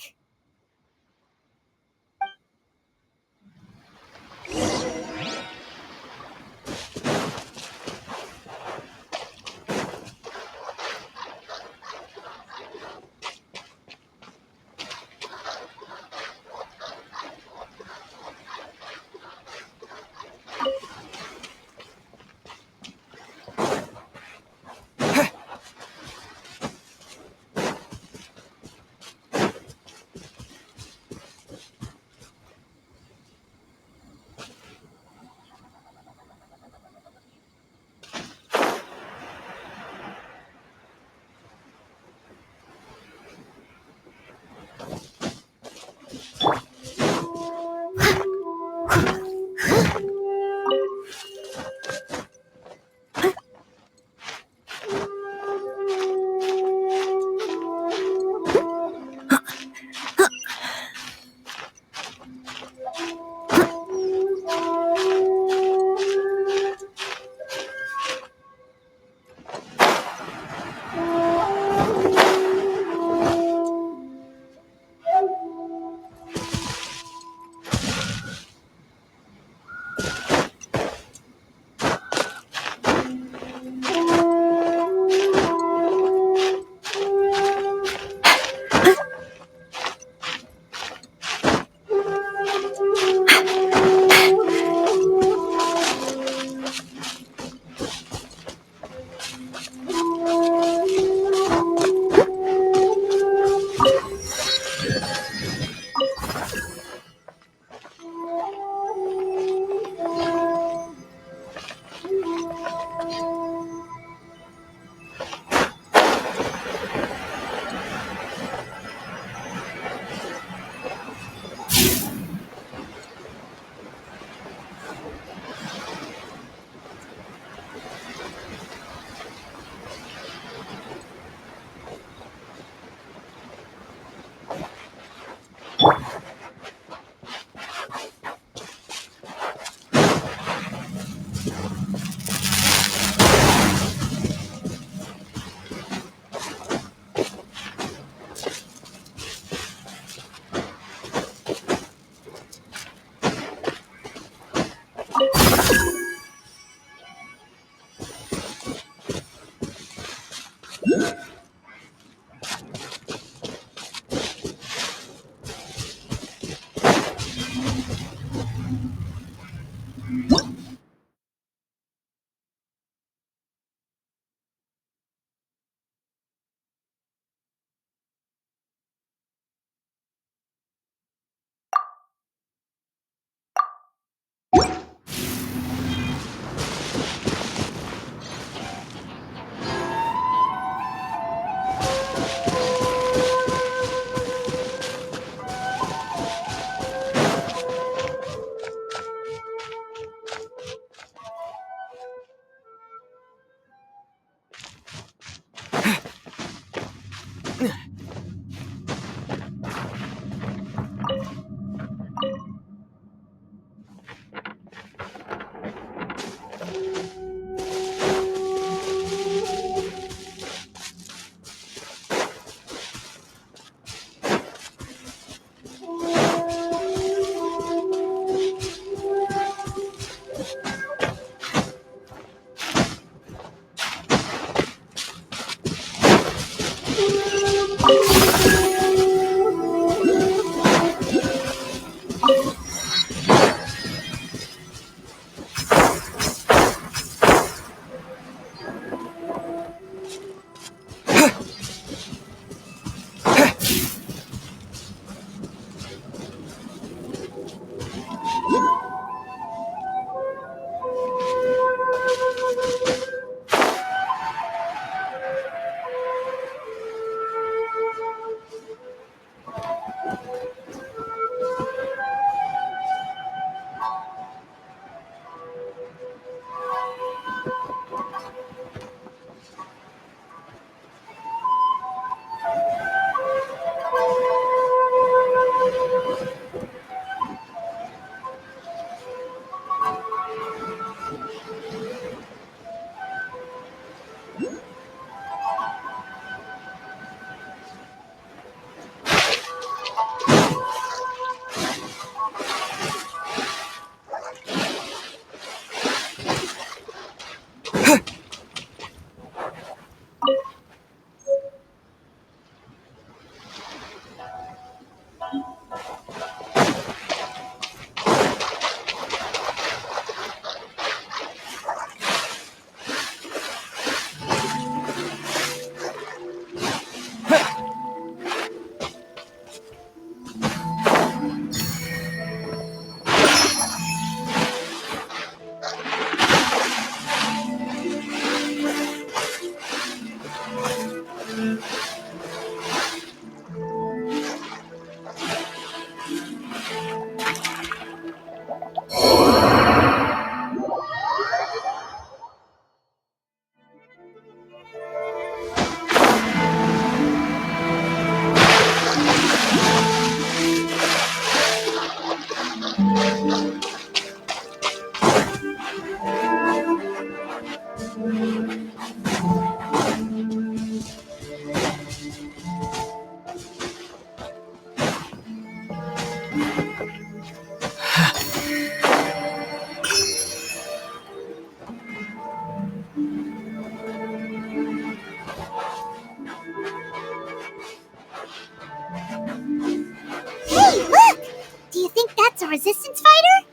[SPEAKER 3] resistance fighter?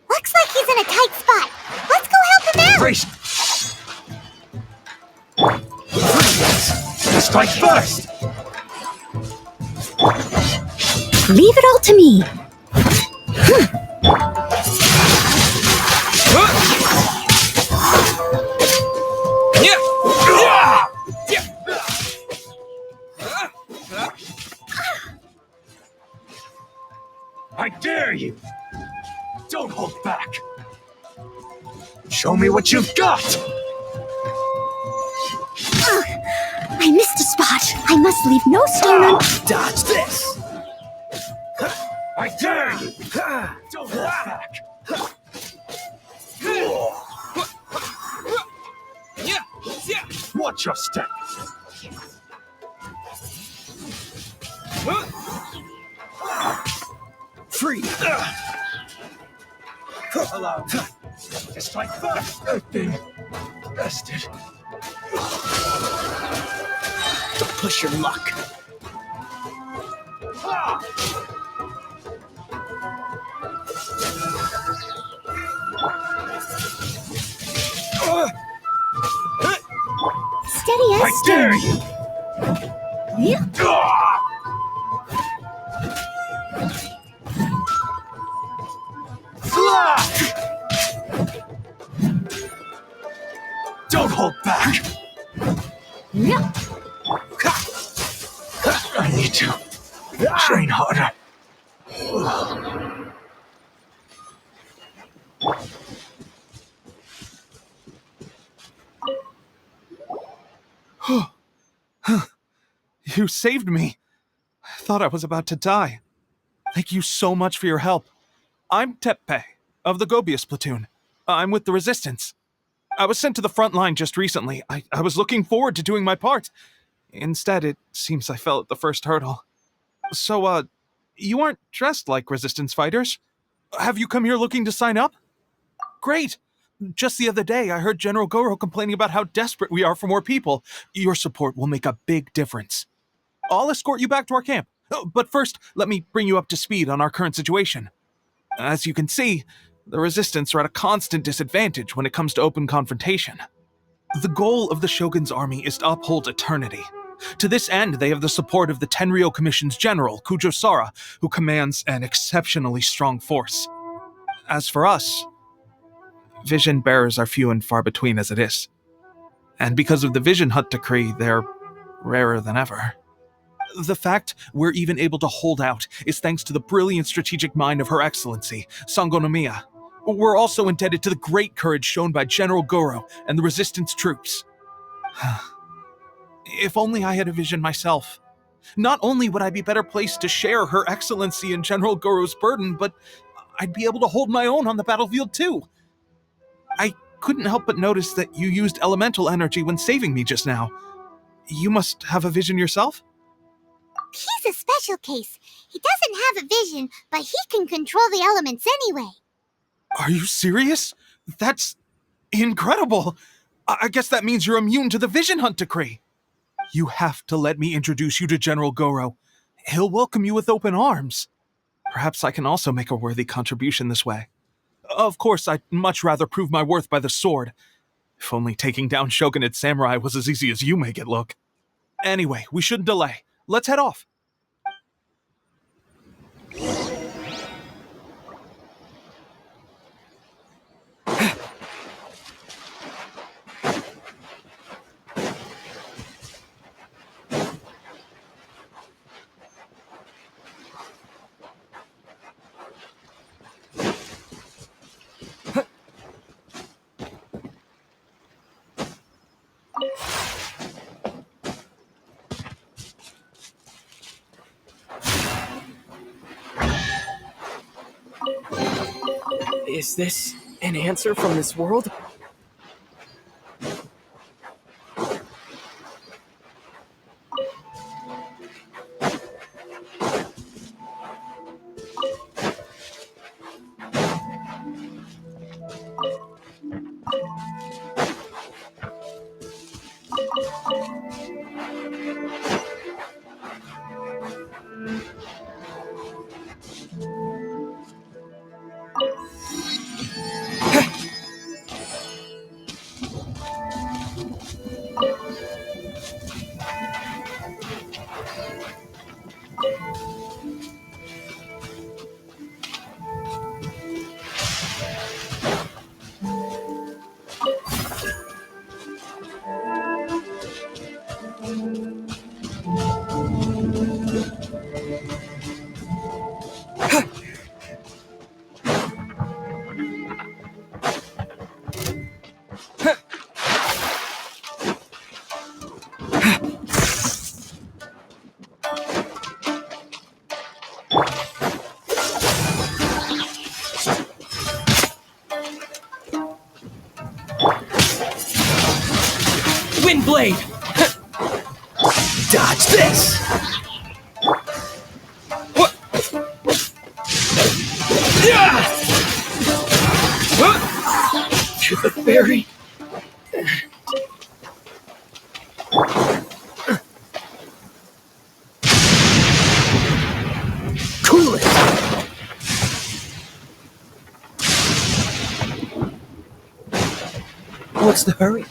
[SPEAKER 3] Looks like he's in a tight spot. Let's go help him out!
[SPEAKER 14] Freeze! Strike first!
[SPEAKER 7] Leave it all to me.
[SPEAKER 14] I dare you! Don't hold back! Show me what you've got!
[SPEAKER 7] I missed a spot. I must leave no stone unturned.
[SPEAKER 14] Dodge this! I dare you! Don't hold back! Watch your step! Free! Allow me to strike first! I've been bested.
[SPEAKER 2] Don't push your luck.
[SPEAKER 3] Steady as
[SPEAKER 14] I dare
[SPEAKER 3] stone.
[SPEAKER 14] you! Don't hold back! I need to train harder.
[SPEAKER 15] You saved me. I thought I was about to die. Thank you so much for your help. I'm Tepe, of the Gobius platoon. I'm with the Resistance. I was sent to the front line just recently. I was looking forward to doing my part. Instead, it seems I fell at the first hurdle. So, you aren't dressed like Resistance fighters? Have you come here looking to sign up? Great! Just the other day, I heard General Goro complaining about how desperate we are for more people. Your support will make a big difference. I'll escort you back to our camp. But first, let me bring you up to speed on our current situation. As you can see, the Resistance are at a constant disadvantage when it comes to open confrontation. The goal of the Shogun's army is to uphold eternity. To this end, they have the support of the Tenryou Commission's general, Kujo Sara, who commands an exceptionally strong force. As for us, vision bearers are few and far between as it is. And because of the Vision Hut decree, they're rarer than ever. The fact we're even able to hold out is thanks to the brilliant strategic mind of Her Excellency, Sango no Miya. We're also indebted to the great courage shown by General Goro and the Resistance troops. If only I had a vision myself. Not only would I be better placed to share Her Excellency and General Goro's burden, but I'd be able to hold my own on the battlefield too. I couldn't help but notice that you used elemental energy when saving me just now. You must have a vision yourself?
[SPEAKER 3] He's a special case. He doesn't have a vision, but he can control the elements anyway.
[SPEAKER 15] Are you serious? That's incredible. I guess that means you're immune to the Vision Hunt decree. You have to let me introduce you to General Goro. He'll welcome you with open arms. Perhaps I can also make a worthy contribution this way. Of course, I'd much rather prove my worth by the sword. If only taking down Shogunate samurai was as easy as you make it look. Anyway, we shouldn't delay. Let's head off.
[SPEAKER 2] Is this an answer from this world? Windblade! Dodge this! To the very... Cool it! What's the hurry?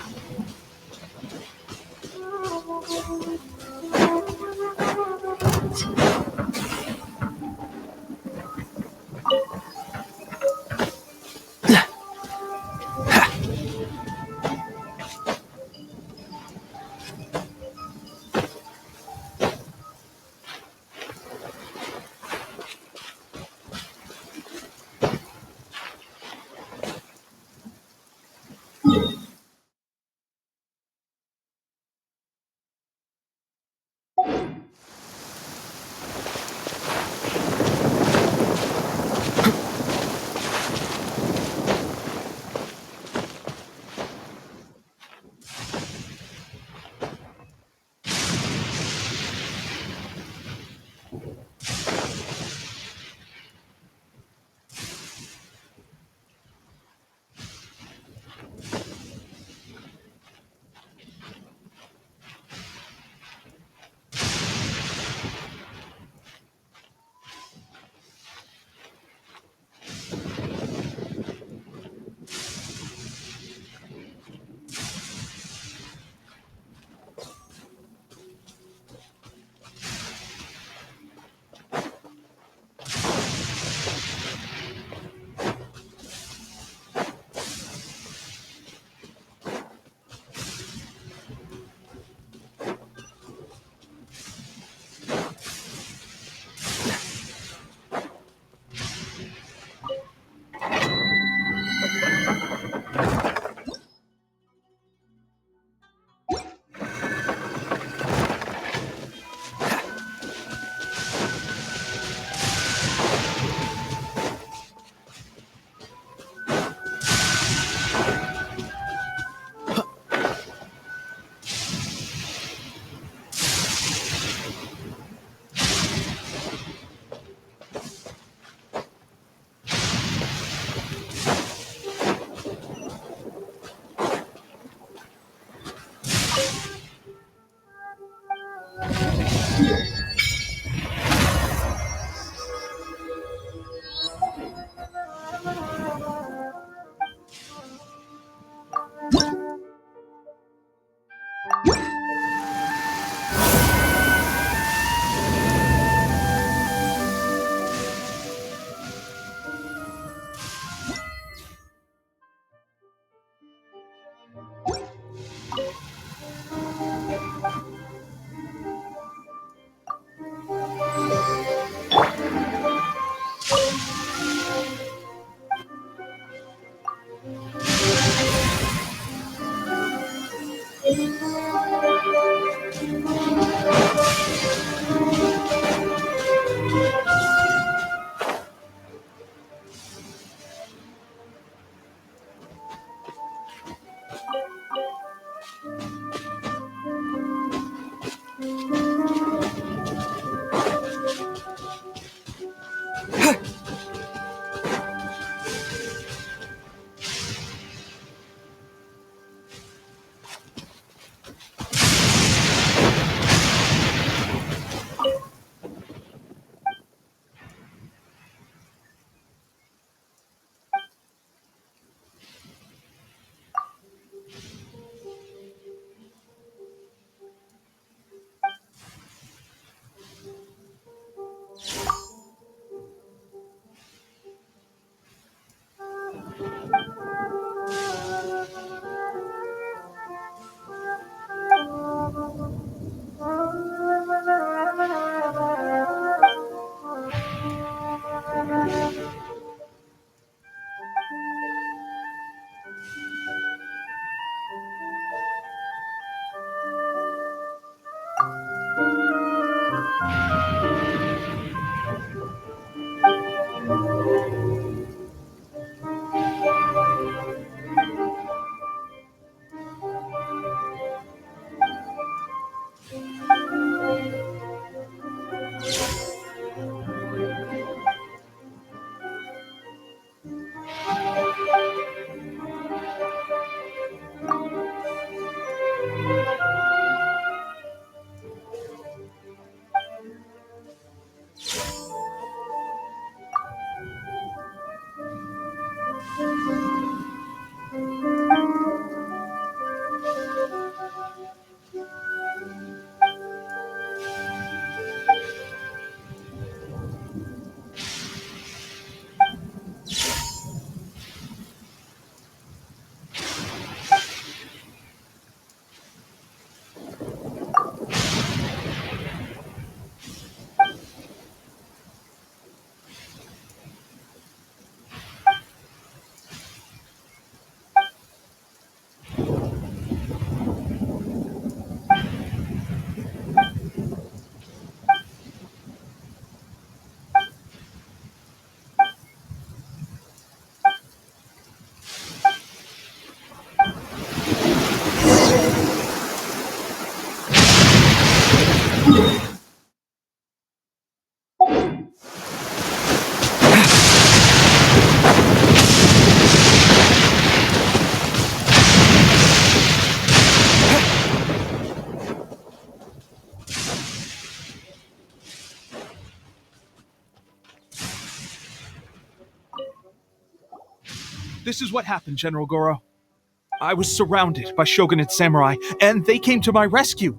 [SPEAKER 15] This is what happened, General Goro. I was surrounded by Shogunate samurai, and they came to my rescue.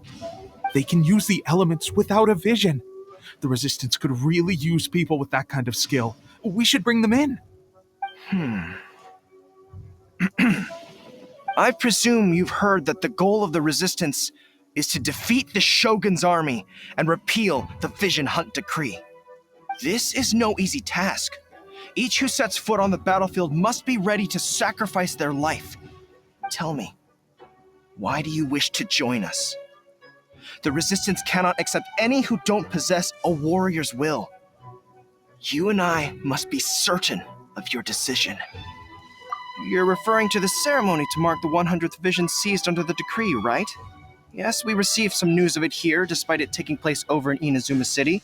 [SPEAKER 15] They can use the elements without a vision. The Resistance could really use people with that kind of skill. We should bring them in.
[SPEAKER 9] I presume you've heard that the goal of the Resistance is to defeat the Shogun's army and repeal the Vision Hunt Decree. This is no easy task. Each who sets foot on the battlefield must be ready to sacrifice their life. Tell me, why do you wish to join us? The Resistance cannot accept any who don't possess a warrior's will. You and I must be certain of your decision. You're referring to the ceremony to mark the 100th vision seized under the decree, right? Yes, we received some news of it here, despite it taking place over in Inazuma City.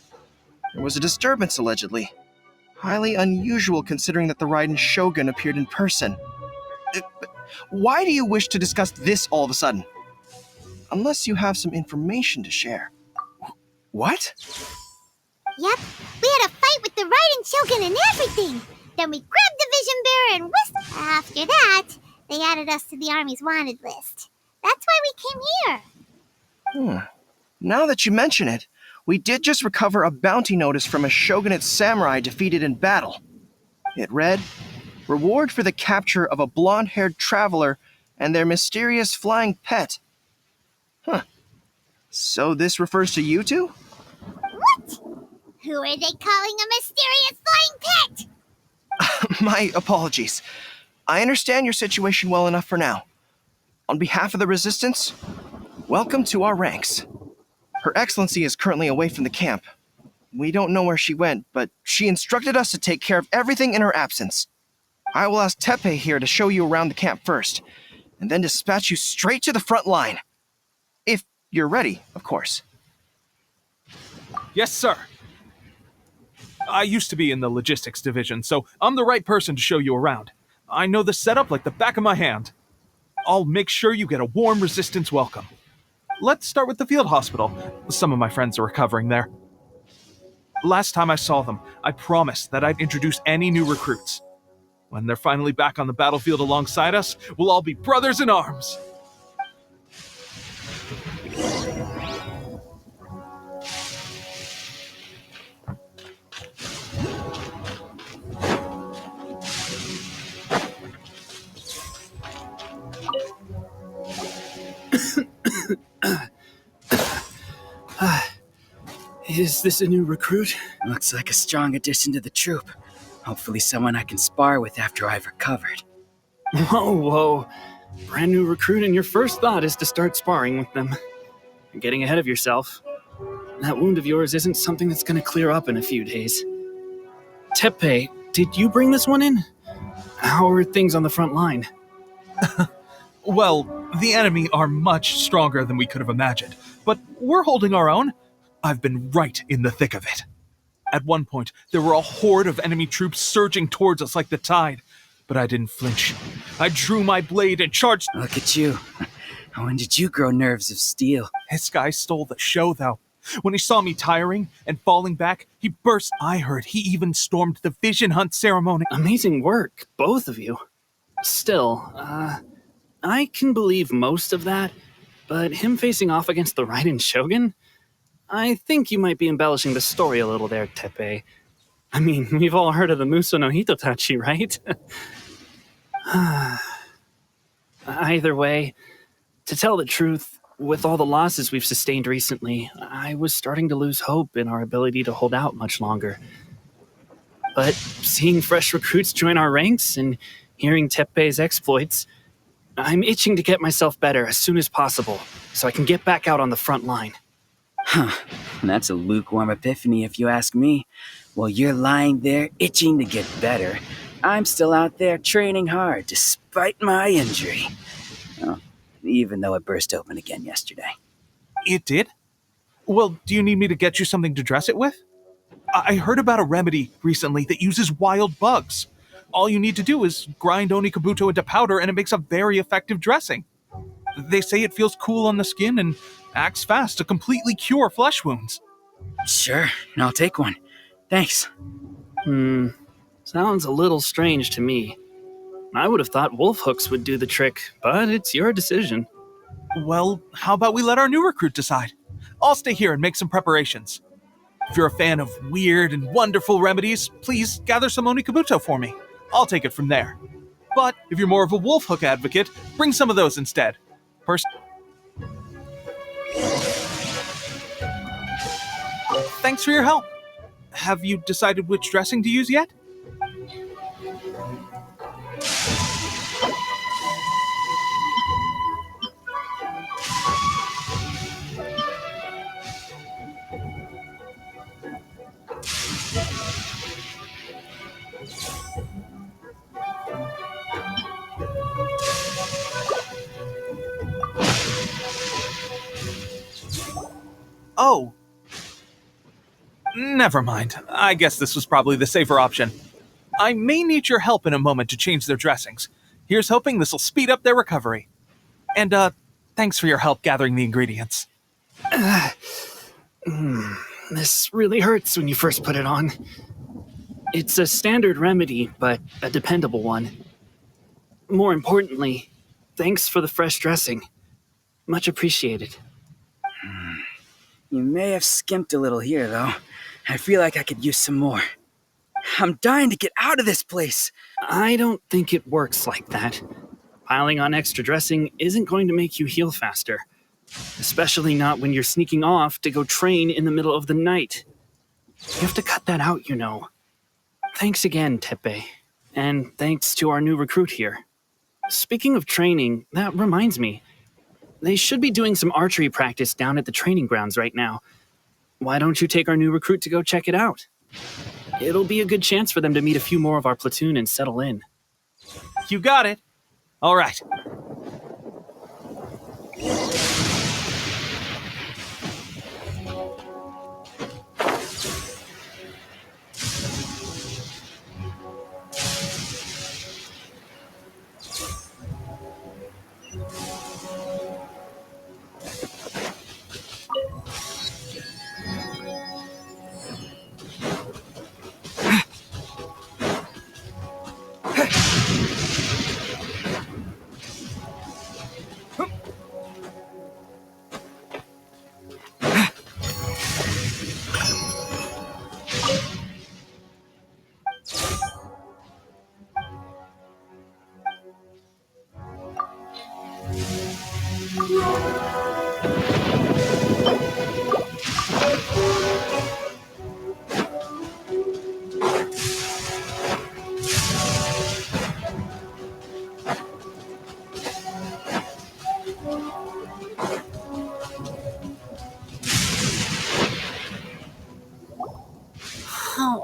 [SPEAKER 9] There was a disturbance, allegedly. Highly unusual considering that the Raiden Shogun appeared in person. Why do you wish to discuss this all of a sudden? Unless you have some information to share. What?
[SPEAKER 3] Yep, we had a fight with the Raiden Shogun and everything. Then we grabbed the Vision Bearer and whisked. After that, they added us to the Army's wanted list. That's why we came here.
[SPEAKER 9] Now that you mention it, we did just recover a bounty notice from a Shogunate samurai defeated in battle. It read, "Reward for the capture of a blonde-haired traveler and their mysterious flying pet." So this refers to you two?
[SPEAKER 3] What? Who are they calling a mysterious flying pet?
[SPEAKER 9] My apologies. I understand your situation well enough for now. On behalf of the Resistance, welcome to our ranks. Her Excellency is currently away from the camp. We don't know where she went, but she instructed us to take care of everything in her absence. I will ask Teppei here to show you around the camp first, and then dispatch you straight to the front line. If you're ready, of course.
[SPEAKER 15] Yes, sir. I used to be in the logistics division, so I'm the right person to show you around. I know the setup like the back of my hand. I'll make sure you get a warm Resistance welcome. Let's start with the field hospital. Some of my friends are recovering there. Last time I saw them, I promised that I'd introduce any new recruits. When they're finally back on the battlefield alongside us, we'll all be brothers in arms.
[SPEAKER 16] Is this a new recruit? Looks like a strong addition to the troop. Hopefully someone I can spar with after I've recovered. Whoa. Brand new recruit and your first thought is to start sparring with them. You're getting ahead of yourself. That wound of yours isn't something that's going to clear up in a few days. Teppei, did you bring this one in? How are things on the front line?
[SPEAKER 15] Well, the enemy are much stronger than we could have imagined, but we're holding our own. I've been right in the thick of it. At one point, there were a horde of enemy troops surging towards us like the tide, but I didn't flinch. I drew my blade and charged.
[SPEAKER 16] Look at you. When did you grow nerves of steel?
[SPEAKER 15] This guy stole the show, though. When he saw me tiring and falling back, he burst. I heard he even stormed the Vision Hunt ceremony.
[SPEAKER 16] Amazing work, both of you. Still, I can believe most of that, but him facing off against the Raiden Shogun? I think you might be embellishing the story a little there, Teppei. I mean, we've all heard of the Muso no Hitotachi, right? Either way, to tell the truth, with all the losses we've sustained recently, I was starting to lose hope in our ability to hold out much longer. But seeing fresh recruits join our ranks and hearing Teppei's exploits, I'm itching to get myself better as soon as possible so I can get back out on the front line.
[SPEAKER 17] That's a lukewarm epiphany if you ask me. While you're lying there itching to get better, I'm still out there training hard despite my injury. Well, even though it burst open again yesterday.
[SPEAKER 15] It did? Well, do you need me to get you something to dress it with? I heard about a remedy recently that uses wild bugs. All you need to do is grind Onikabuto into powder and it makes a very effective dressing. They say it feels cool on the skin and acts fast to completely cure flesh wounds.
[SPEAKER 16] Sure, I'll take one. Thanks. Sounds a little strange to me. I would have thought wolf hooks would do the trick, but it's your decision.
[SPEAKER 15] Well, how about we let our new recruit decide? I'll stay here and make some preparations. If you're a fan of weird and wonderful remedies, please gather some onikabuto for me. I'll take it from there. But if you're more of a wolf hook advocate, bring some of those instead. Thanks for your help. Have you decided which dressing to use yet? Oh. Never mind. I guess this was probably the safer option. I may need your help in a moment to change their dressings. Here's hoping this'll speed up their recovery. And, thanks for your help gathering the ingredients.
[SPEAKER 16] This really hurts when you first put it on. It's a standard remedy, but a dependable one. More importantly, thanks for the fresh dressing. Much appreciated.
[SPEAKER 17] You may have skimped a little here, though. I feel like I could use some more. I'm dying to get out of this place.
[SPEAKER 16] I don't think it works like that. Piling on extra dressing isn't going to make you heal faster. Especially not when you're sneaking off to go train in the middle of the night. You have to cut that out, you know. Thanks again, Teppei. And thanks to our new recruit here. Speaking of training, that reminds me. They should be doing some archery practice down at the training grounds right now. Why don't you take our new recruit to go check it out? It'll be a good chance for them to meet a few more of our platoon and settle in.
[SPEAKER 15] You got it. All right.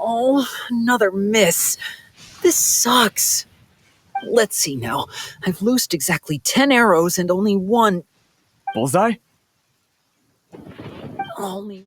[SPEAKER 18] Oh, another miss. This sucks. Let's see now. I've loosed exactly 10 arrows and only one.
[SPEAKER 14] Bullseye?
[SPEAKER 18] Only